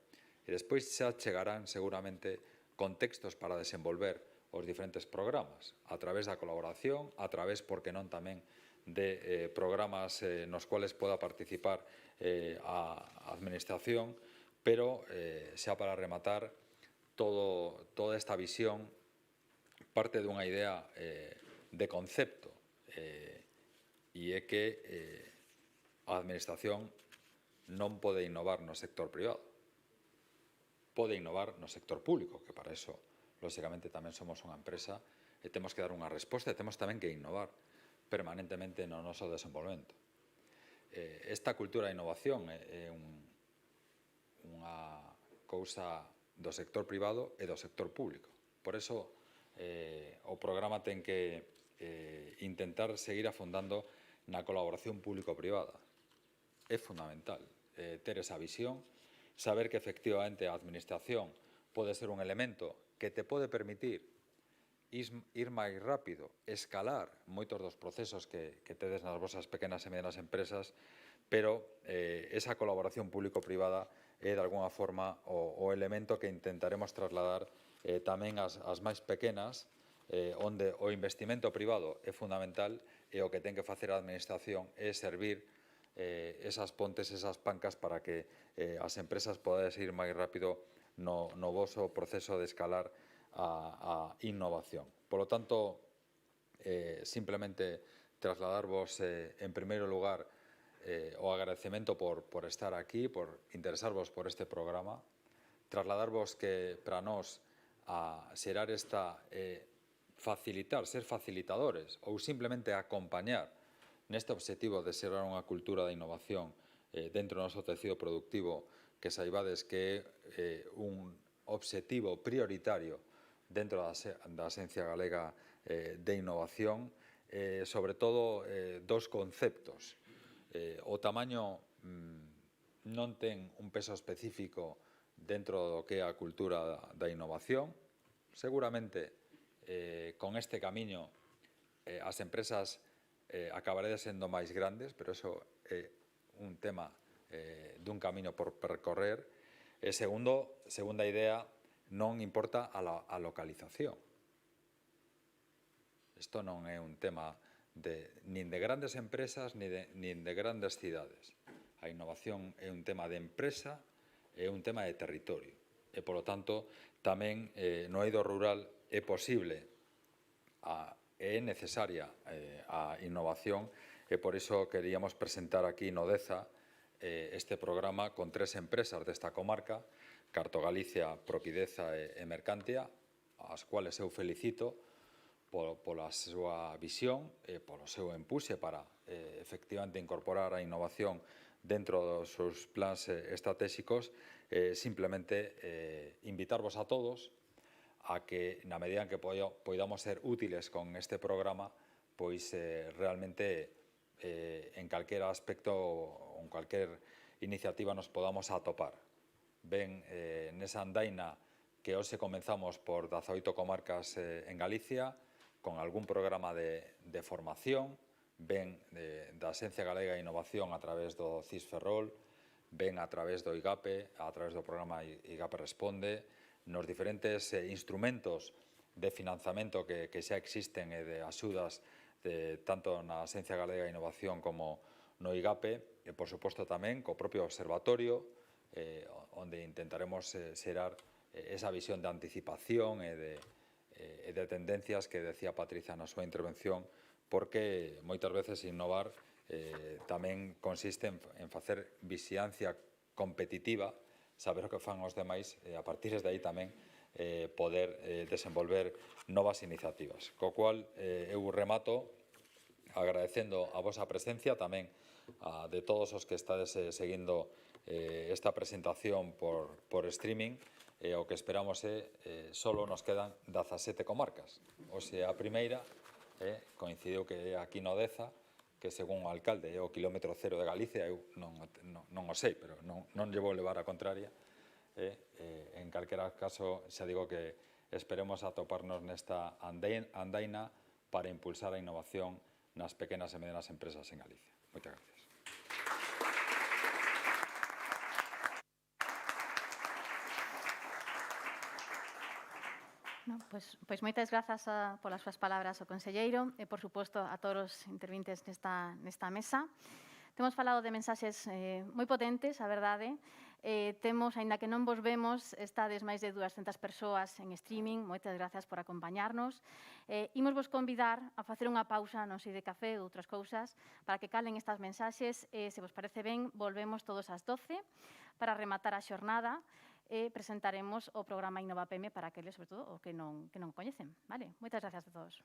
e despois xa chegarán seguramente contextos para desenvolver os diferentes programas a través da colaboración, a través, por que non tamén, de programas nos cuales poda participar a Administración, pero xa para rematar, toda esta visión parte dunha idea de concepto e é que a Administración non pode innovar no sector privado, pode innovar no sector público, que para eso, lóxicamente, tamén somos unha empresa e temos que dar unha resposta e temos tamén que innovar permanentemente no noso desenvolvemento. Esta cultura de innovación é unha cousa do sector privado e do sector público. Por eso, o programa ten que intentar seguir afondando na colaboración público-privada. É fundamental ter esa visión, saber que efectivamente a Administración pode ser un elemento que te pode permitir ir máis rápido, escalar moitos dos procesos que tedes nas vosas pequenas e medianas empresas, pero esa colaboración público-privada é, de alguna forma, o elemento que intentaremos trasladar tamén ás máis pequenas, onde o investimento privado é fundamental e o que ten que facer a Administración é servir esas pontes, esas pancas para que as empresas podan ir máis rápido no voso proceso de escalar a innovación. Por lo tanto, simplemente trasladarvos, en primeiro lugar, o agradecemento por estar aquí, por interesarvos por este programa, trasladarvos que para nós a xerar esta facilitar, ser facilitadores ou simplemente acompañar neste objetivo de xerar unha cultura de innovación dentro do noso tecido productivo, que saibades que é un objetivo prioritario dentro da Axencia Galega de Innovación, sobre todo dos conceptos. O tamaño non ten un peso específico dentro do que é a cultura da innovación. Seguramente, con este camiño, as empresas acabaredes sendo máis grandes, pero iso é un tema dun camiño por percorrer. E segunda idea, non importa a localización. Isto non é un tema nin de grandes empresas nin de grandes cidades. A innovación é un tema de empresa é un tema de territorio. E, polo tanto, tamén no eido rural é posible é necesaria a innovación e por iso queríamos presentar aquí no DEZA este programa con 3 empresas desta comarca, Carto Galicia, Propideza e Mercantia, as cuales eu felicito pola súa visión e polo seu empuxe para efectivamente incorporar a innovación dentro dos seus plans estratégicos. Simplemente invitarvos a todos a que, na medida en que poidamos ser útiles con este programa, pois realmente en calquer aspecto ou en calquer iniciativa nos podamos atopar. Ben, nesa andaina que hoxe comenzamos por 18 comarcas en Galicia, con algún programa de formación, ben da Axencia Galega de Innovación a través do CIS Ferrol, ben a través do IGAPE, a través do programa IGAPE Responde, nos diferentes instrumentos de financiamento que xa existen e de axudas tanto na Axencia Galega de Innovación como no IGAPE, e, por suposto, tamén co propio observatorio, onde intentaremos xerar esa visión de anticipación e de tendencias que decía Patricia na súa intervención, porque moitas veces innovar tamén consiste en facer vixiancia competitiva, saber o que fan os demais e a partir de aí tamén poder desenvolver novas iniciativas. Co cual, eu remato agradecendo a vosa presencia, tamén a de todos os que estades seguindo esta presentación por streaming. O que esperamos solo nos quedan 17 comarcas. Oxe, a primeira coincidiu que aquí no Deza, que según o alcalde é o kilómetro cero de Galicia, eu non o sei, pero non lle vou levar a contraria. En calquera caso, xa digo que esperemos atoparnos nesta andaina para impulsar a innovación nas pequenas e medianas empresas en Galicia. Moitas gracias. No, pois moitas grazas polas súas palabras ao conselleiro e, por suposto, a todos os intervintes nesta mesa. Temos falado de mensaxes moi potentes, a verdade. Temos, aínda que non vos vemos, estades máis de 200 persoas en streaming. Moitas grazas por acompañarnos. Imos vos convidar a facer unha pausa, non sei de café ou outras cousas, para que calen estas mensaxes. Se vos parece ben, volvemos todos ás 12 para rematar a xornada. Presentaremos o programa InnovaPM para aqueles, sobre todo, o que non coñecen. Vale? Moitas grazas a todos.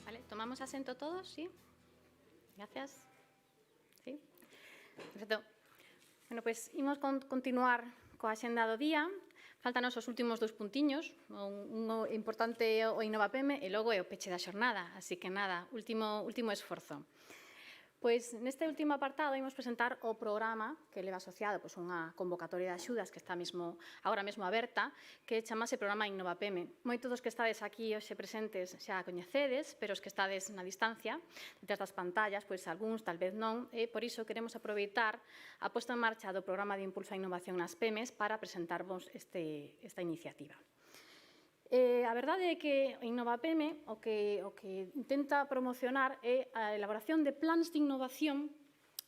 Vale, tomamos asento todos, ¿sí? Gracias. ¿Sí? Perfecto. Bueno, pues imos continuar coa axenda do día. Faltanos os últimos 2 puntiños, un importante o InnovaPM e logo é o peche da xornada, así que nada, último esforzo. Pois neste último apartado imos presentar o programa que leva asociado unha convocatoria de axudas que está agora mesmo aberta, que chamase Programa InnovaPM. Moitos dos que estades aquí hoxe presentes xa a coñecedes, pero os que estades na distancia, detrás das pantallas, pois algúns tal vez non, e por iso queremos aproveitar a posta en marcha do Programa de Impulso á Innovación nas PEMES para presentarvos esta iniciativa. A verdade é que o InnovaPM o que intenta promocionar é a elaboración de plans de innovación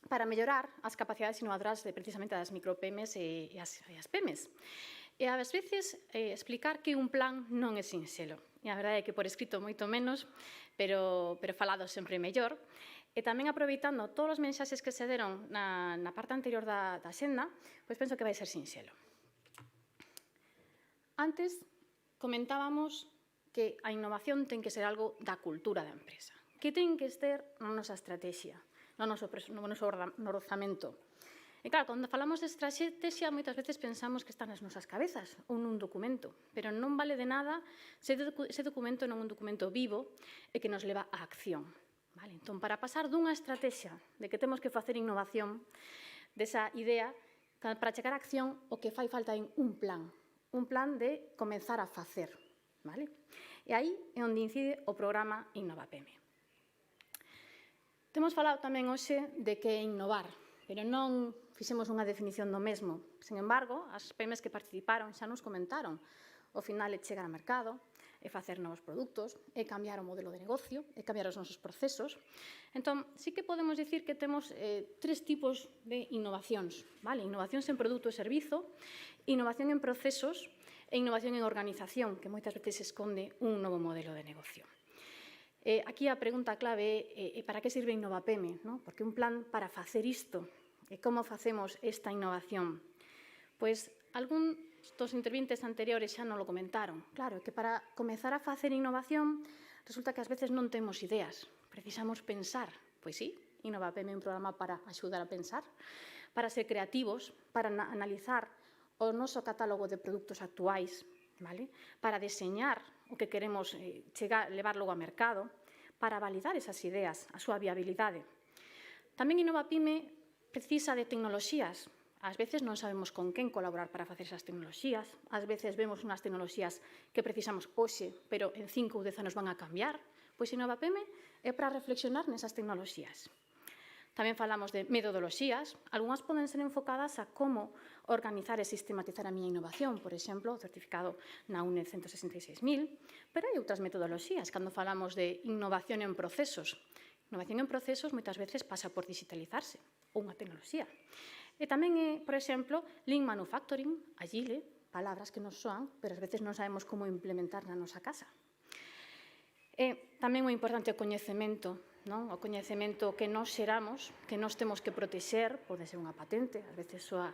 para mellorar as capacidades innovadoras precisamente das microPMs e as PEMs. E ás veces explicar que un plan non é sinxelo. E a verdade é que por escrito moito menos, pero falado sempre mellor. E tamén aproveitando todos os mensaxes que se deron na parte anterior da xenda, pois penso que vai ser sinxelo. Antes, comentábamos que a innovación ten que ser algo da cultura da empresa, que ten que estar na nosa estrategia, no noso orzamento. E claro, cando falamos de estrategia, moitas veces pensamos que está nas nosas cabezas ou nun documento, pero non vale de nada se ese documento non é un documento vivo e que nos leva á acción. Vale? Entón, para pasar dunha estrategia de que temos que facer innovación, desa idea, para chegar á acción, o que fai falta é un plan de comenzar a facer. Vale? E aí é onde incide o programa InnovaPM. Temos falado tamén hoxe de que é innovar, pero non fixemos unha definición do mesmo. Sen embargo, as PEMs que participaron xa nos comentaron o final é chegar ao mercado, é facer novos produtos, é cambiar o modelo de negocio, é cambiar os nosos procesos. Entón, sí que podemos dicir que temos 3 tipos de innovacións. Vale? Innovacións en produto e servizo, innovación en procesos e innovación en organización, que moitas veces esconde un novo modelo de negocio. Aquí a pregunta clave é para que sirve InnovaPM? ¿No? Porque un plan para facer isto, e como facemos esta innovación? Pois, algún dos interventes anteriores xa non lo comentaron. Claro, que para comezar a facer innovación resulta que ás veces non temos ideas, precisamos pensar. Pois sí, InnovaPM é un programa para axudar a pensar, para ser creativos, para analizar o noso catálogo de produtos actuais, vale? Para deseñar o que queremos levar logo ao mercado, para validar esas ideas, a súa viabilidade. Tamén InnovaPM precisa de tecnoloxías. Ás veces non sabemos con quen colaborar para facer esas tecnoloxías. Ás veces vemos unhas tecnoloxías que precisamos hoxe, pero en 5 ou 10 anos van a cambiar. Pois InnovaPM é para reflexionar nesas tecnoloxías. Tamén falamos de metodoloxías. Algúnas poden ser enfocadas a como organizar e sistematizar a miña innovación, por exemplo, o certificado na UNED 166.000, pero hai outras metodoloxías. Cando falamos de innovación en procesos, innovación en procesos moitas veces pasa por digitalizarse ou unha tecnoloxía. E tamén é, por exemplo, Lean Manufacturing, Agile, palabras que nos soan, pero ás veces non sabemos como implementar na nosa casa. E tamén moi importante o coñecemento, non? O coñecemento que nós xeramos, que nós temos que protexer, pode ser unha patente, ás veces soa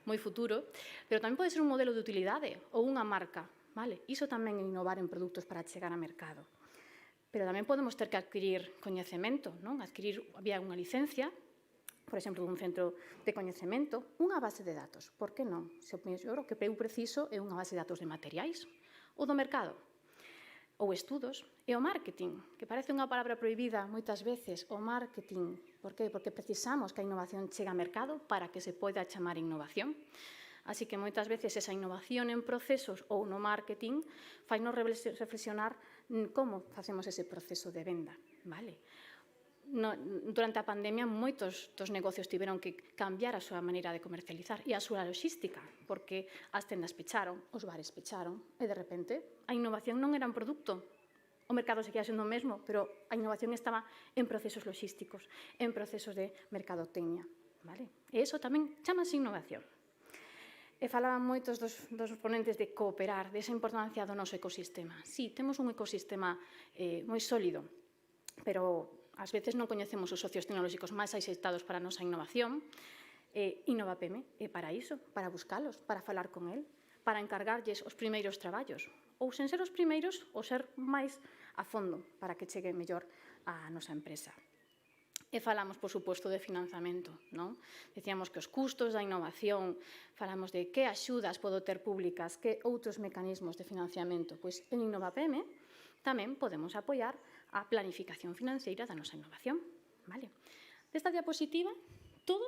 moi futuro, pero tamén pode ser un modelo de utilidade ou unha marca, vale? Iso tamén é innovar en produtos para chegar ao mercado. Pero tamén podemos ter que adquirir coñecemento, non? Adquirir vía unha licencia, por exemplo, dun centro de coñecemento, unha base de datos. Por que non? Se o que eu preciso é unha base de datos de materiais ou do mercado, ou estudos, e o marketing, que parece unha palabra prohibida moitas veces, o marketing. Por que? Porque precisamos que a innovación chegue ao mercado para que se poida chamar innovación. Así que moitas veces esa innovación en procesos ou no marketing fainos reflexionar como facemos ese proceso de venda. Vale? Durante a pandemia, moitos dos negocios tiveron que cambiar a súa maneira de comercializar e a súa logística, porque as tendas pecharon, os bares pecharon, e de repente a innovación non era un produto. O mercado seguía sendo o mesmo, pero a innovación estaba en procesos logísticos, en procesos de mercadotecnia. Vale? E iso tamén chamase innovación. E falaban moitos dos ponentes de cooperar, desa importancia do noso ecosistema. Sí, temos un ecosistema moi sólido, pero ás veces non coñecemos os socios tecnolóxicos máis axeitados para a nosa innovación, Innovapeme é para iso, para buscalos, para falar con el, para encargarlles os primeiros traballos, ou sen ser os primeiros, ou ser máis a fondo, para que chegue mellor a nosa empresa. E falamos, por suposto, de financiamento, non? Decíamos que os custos da innovación, falamos de que axudas podo ter públicas, que outros mecanismos de financiamento. Pois en Innovapeme tamén podemos apoiar a planificación financeira da nosa innovación. Vale? Desta diapositiva, todo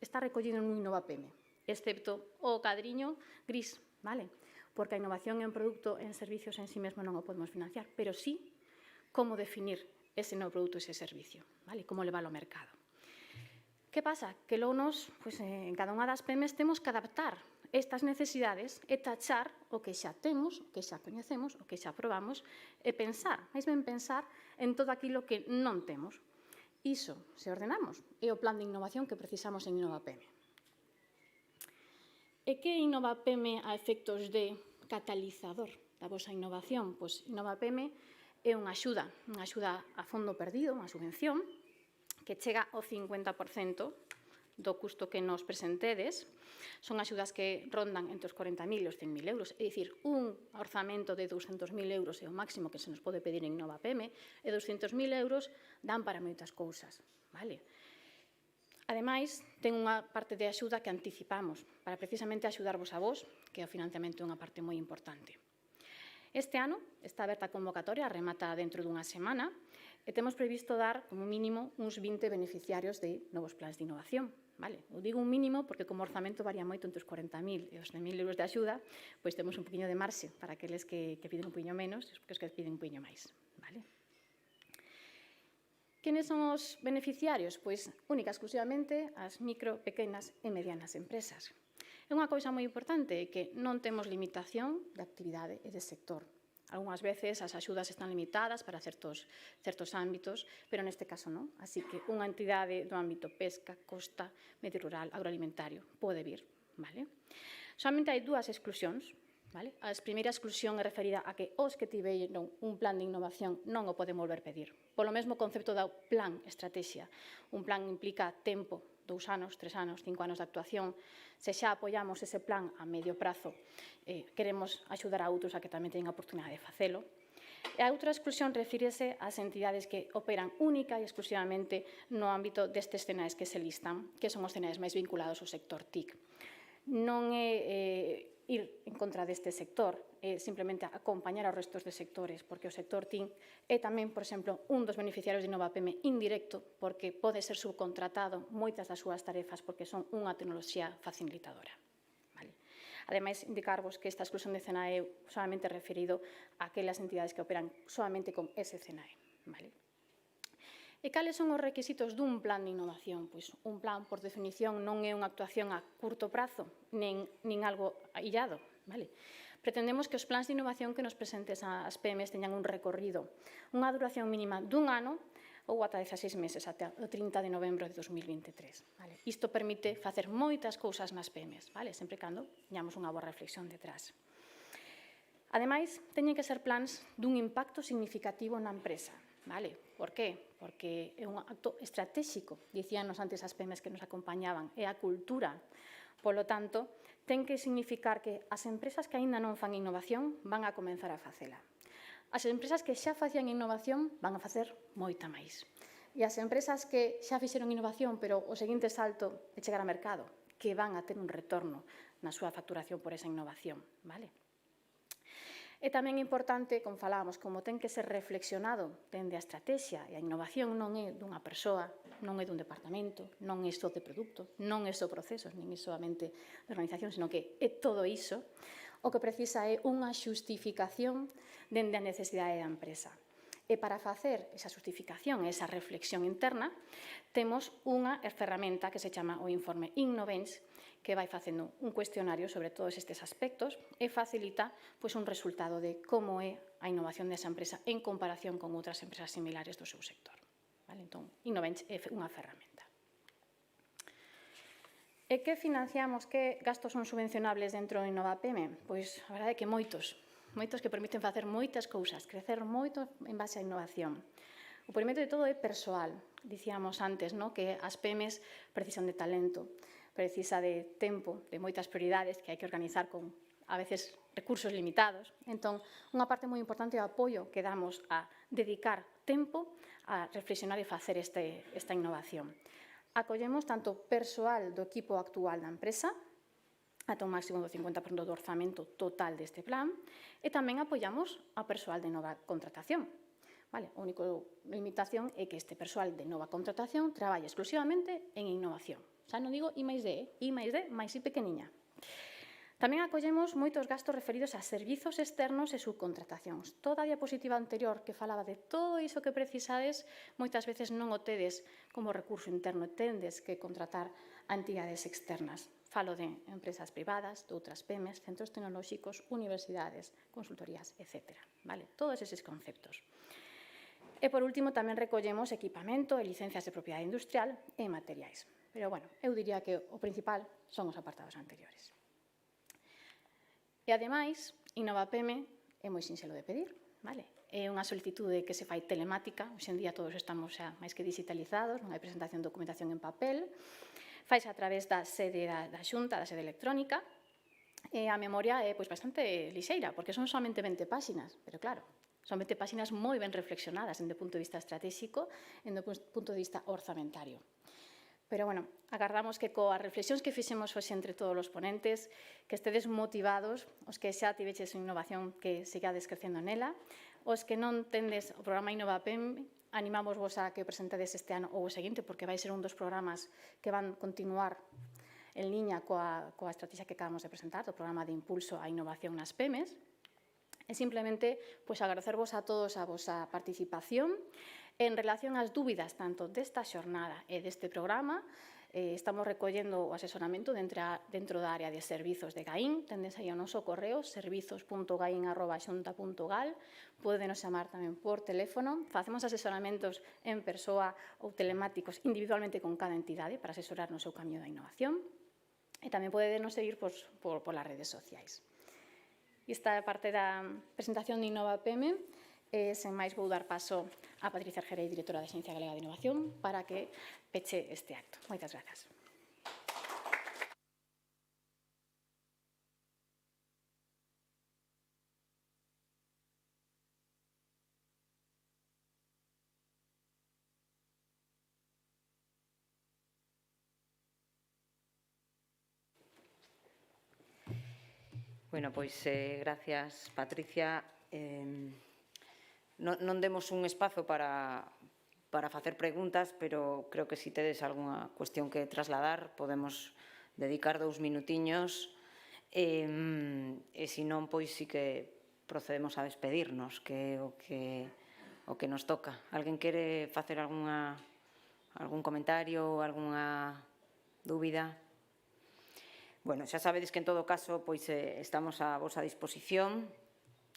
está recollido en Innovapeme, excepto o cadriño gris, vale? Porque a innovación é un produto en servicios en sí mesmo non o podemos financiar, pero sí como definir ese novo produto, ese servicio, vale? Como leválo ao mercado. Que pasa? Que logo nos, en cada unha das PEMES, temos que adaptar estas necesidades e tachar o que xa temos, o que xa coñecemos, o que xa probamos, e pensar, máis ben pensar, en todo aquilo que non temos. Iso, se ordenamos, é o plan de innovación que precisamos en Innovapeme. E que é Innovapeme a efectos de catalizador da vosa innovación? Pois Innovapeme é unha axuda a fondo perdido, unha subvención, que chega ao 50% do custo que nos presentedes. Son axudas que rondan entre os 40.000 e os 100.000 euros, é dicir, un orzamento de 200.000 euros é o máximo que se nos pode pedir en Innovapeme, e 200.000 euros dan para moitas cousas, vale? Ademais, ten unha parte de axuda que anticipamos, para precisamente axudarvos a vos, que o financiamento é unha parte moi importante. Este ano está aberta a convocatoria, remata dentro dunha semana, e temos previsto dar, como mínimo, uns 20 beneficiarios de novos plans de innovación. Vale? Eu digo un mínimo porque como o orzamento varía moito entre os 40.000 e os 100.000 euros de axuda, pois temos un poquinho de marxe para aqueles que piden un poquinho menos e os que piden un poquinho máis. Vale? Quenes son os beneficiarios? Pois única exclusivamente as micro, pequenas e medianas empresas. É unha cousa moi importante que non temos limitación de actividade e de sector. Algúnas veces as axudas están limitadas para certos ámbitos, pero neste caso non. Así que unha entidade do ámbito pesca, costa, medio rural, agroalimentario pode vir. Vale? Solamente hai dúas exclusións. Vale? A primeira exclusión é referida a que os que tiveron un plan de innovación non o poden volver pedir. Polo mesmo concepto do plan, estrategia. Un plan implica tempo, 2 anos, 3 anos, 5 anos de actuación. Se xa apoiamos ese plan a medio prazo, queremos axudar a outros a que tamén teñen a oportunidade de facelo. E a outra exclusión refírese ás entidades que operan única e exclusivamente no ámbito destes CNAEs que se listan, que son os CNAEs máis vinculados ao sector TIC. Non é ir en contra deste sector, é simplemente acompañar aos restos de sectores, porque o sector TIC é tamén, por exemplo, un dos beneficiarios de Innovapeme indirecto, porque pode ser subcontratado moitas das súas tarefas porque son unha tecnoloxía facilitadora. Vale? Ademais, indicarvos que esta exclusión de CNAE é solamente referido a aquelas entidades que operan solamente con ese CNAE. Vale? E cales son os requisitos dun plan de innovación? Pois un plan, por definición, non é unha actuación a curto prazo, nin algo illado. Vale? Pretendemos que os plans de innovación que nos presentes ás PEMES teñan un recorrido, unha duración mínima dun ano ou ata 16 meses, até o 30 de novembro de 2023. Vale? Isto permite facer moitas cousas nas PEMES, vale? Sempre cando teñamos unha boa reflexión detrás. Ademais, teñen que ser plans dun impacto significativo na empresa. Vale? Por qué? Porque é un acto estratégico, dicíanos antes as PEMES que nos acompañaban, é a cultura. Polo tanto, ten que significar que as empresas que aínda non fan innovación van a comenzar a facela. As empresas que xa facían innovación van a facer moita máis. E as empresas que xa fixeron innovación, pero o seguinte salto é chegar ao mercado, que van a ter un retorno na súa facturación por esa innovación. Vale? É tamén importante, como falábamos, como ten que ser reflexionado dende a estrategia, e a innovación non é dunha persoa, non é dun departamento, non é só de produto, non é só procesos, nin é solamente de organización, sino que é todo iso. O que precisa é unha xustificación dende a necesidade da empresa. E para facer esa xustificación, esa reflexión interna, temos unha ferramenta que se chama o informe Innobench, que vai facendo un cuestionario sobre todos estes aspectos e facilita un resultado de como é a innovación desa empresa en comparación con outras empresas similares do seu sector. Entón, Innobench é unha ferramenta. E que financiamos, que gastos son subvencionables dentro do Innovapeme? Pois, a verdade é que moitos que permiten facer moitas cousas, crecer moito en base á innovación. O primeiro de todo é persoal. Dicíamos antes, ¿no?, que as PEMES precisan de talento, precisa de tempo, de moitas prioridades que hai que organizar con, a veces, recursos limitados. Entón, unha parte moi importante é o apoio que damos a dedicar tempo a reflexionar e facer esta innovación. Acollemos tanto persoal do equipo actual da empresa, ata un máximo do 50% do orzamento total deste plan, e tamén apoiamos a persoal de nova contratación. Vale, a única limitación é que este persoal de nova contratación traballe exclusivamente en innovación. Xa non digo I+D, I+D máis I pequeniña. Tamén acollemos moitos gastos referidos a servizos externos e subcontratacións. Toda a diapositiva anterior que falaba de todo iso que precisades, moitas veces non o tedes como recurso interno, tendes que contratar a entidades externas. Falo de empresas privadas, de outras PEMES, centros tecnolóxicos, universidades, consultorías, etc. Vale? Todos eses conceptos. E, por último, tamén recollemos equipamento e licencias de propiedade industrial e materiais. Pero, bueno, eu diría que o principal son os apartados anteriores. E, ademais, InnovaPeme é moi sinxelo de pedir, vale? É unha solicitude que se fai telemática, hoxe en día todos estamos xa máis que digitalizados, non hai presentación de documentación en papel, faise a través da sede da Xunta, da sede electrónica, e a memoria é bastante lixeira, porque son somente 20 páxinas, pero claro, son 20 páxinas moi ben reflexionadas desde o punto de vista estratégico e desde o punto de vista orzamentario. Pero, bueno, agardamos que coas reflexións que fixemos hoxe entre todos os ponentes, que estedes motivados, os que xa tiveches innovación, que sigades crecendo nela, os que non tendes o programa InnovaPem, animamos vos a que o presentades este ano ou o seguinte, porque vai ser un dos programas que van continuar en liña coa estrategia que acabamos de presentar, do programa de impulso á innovación nas PEMES. E simplemente agradecervos a todos a vosa participación. En relación ás dúbidas tanto desta xornada e deste programa, estamos recollendo o asesoramento dentro da área de servizos de GAIN. Tendes aí o noso correo, servizos.gain@xunta.gal. Podenos chamar tamén por teléfono. Facemos asesoramentos en persoa ou telemáticos individualmente con cada entidade para asesorar no seu camiño da innovación. E tamén podenos seguir polas redes sociais. Esta é a parte da presentación de InnovaPeme. Sen máis, vou dar paso a Patricia Argerei, directora da Axencia Galega de Innovación, para que peche este acto. Moitas grazas. Bueno, pois, gracias, Patricia. Non demos un espazo para facer preguntas, pero creo que se tedes algunha cuestión que trasladar, podemos dedicar 2 minutiños, e se non, pois, sí que procedemos a despedirnos, que é o que nos toca. Alguén quere facer algún comentario ou algunha dúbida? Bueno, xa sabedes que en todo caso estamos a vosa disposición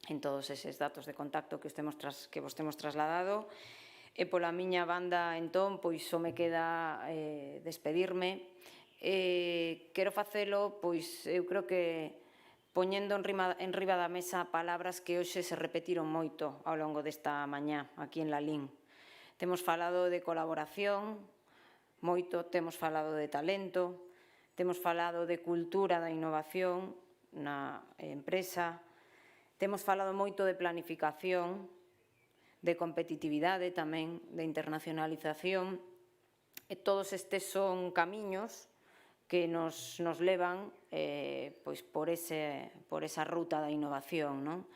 en todos eses datos de contacto que vos temos trasladado. E pola miña banda, entón, só me queda despedirme. Quero facelo, eu creo que poñendo en riba da mesa palabras que hoxe se repetiron moito ao longo desta mañá, aquí en Lalín. Temos falado de colaboración, moito, temos falado de talento, temos falado de cultura da innovación na empresa, temos falado moito de planificación, de competitividade tamén, de internacionalización, e todos estes son camiños que nos levan por esa ruta da innovación, non?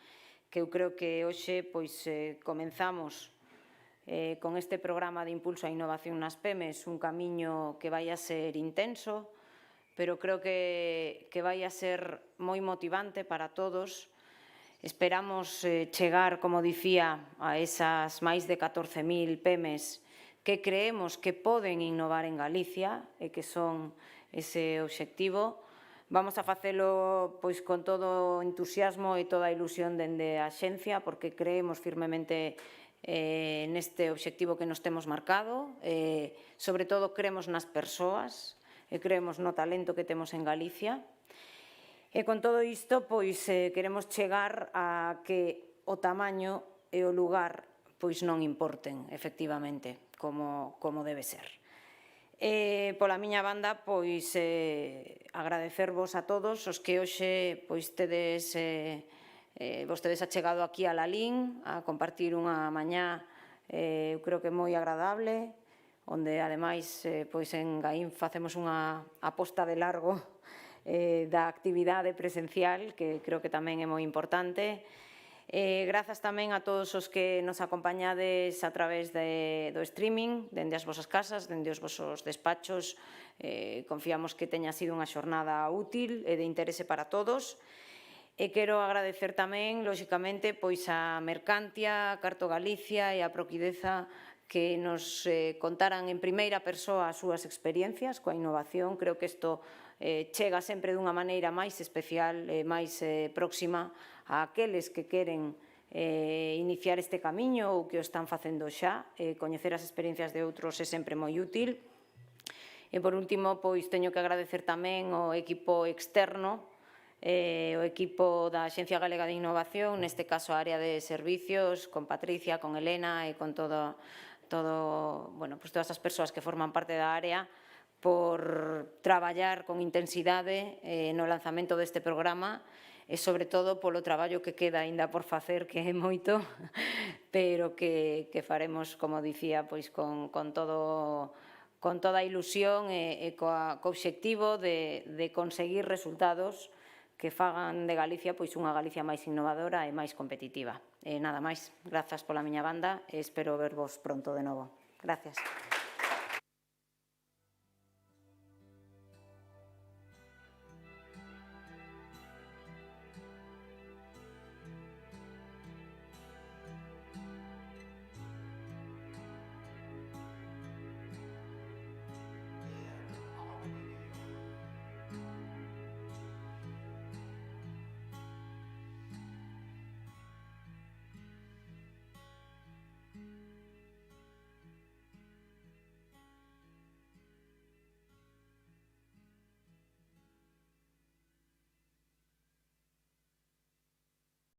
Que eu creo que hoxe comenzamos con este programa de impulso á innovación nas PEMES, un camiño que vai a ser intenso, pero creo que vai a ser moi motivante para todos. Esperamos chegar, como dicía, a esas máis de 14.000 PEMES que creemos que poden innovar en Galicia e que son ese obxectivo. Vamos a facelo con todo o entusiasmo e toda a ilusión dende a Axencia, porque creemos firmemente neste obxectivo que nos temos marcado. Sobre todo, creemos nas persoas, e creemos no talento que temos en Galicia. E con todo isto, queremos chegar a que o tamaño e o lugar pois non importen, efectivamente, como debe ser. Pola miña banda, pois agradecervos a todos os que hoxe tedes vostedes achegado aquí a Lalín a compartir unha mañá eu creo que moi agradable, onde ademais en Gaín facemos unha aposta de largo da actividade presencial, que creo que tamén é moi importante. Grazas tamén a todos os que nos acompañades a través do streaming, dende as vosas casas, dende os vosos despachos. Confiamos que teña sido unha xornada útil e de interese para todos. E quero agradecer tamén, lóxicamente, a Mercantia, a Carto Galicia e a Proquideza que nos contaran en primeira persoa as súas experiencias coa innovación. Creo que isto chega sempre dunha maneira máis especial e máis próxima a aqueles que queren iniciar este camiño ou que o están facendo xa. Coñecer as experiencias de outros é sempre moi útil. E, por último, teño que agradecer tamén ao equipo externo, o equipo da Axencia Galega de Innovación, neste caso a área de servicios, con Patricia, con Elena e con todas as persoas que forman parte da área, por traballar con intensidade no lanzamento deste programa e, sobre todo, polo traballo que queda aínda por facer, que é moito, pero que faremos, como dicía, con toda a ilusión e co obxectivo de conseguir resultados que fagan de Galicia unha Galicia máis innovadora e máis competitiva. Nada máis, grazas pola miña banda e espero vervos pronto de novo. Gracias.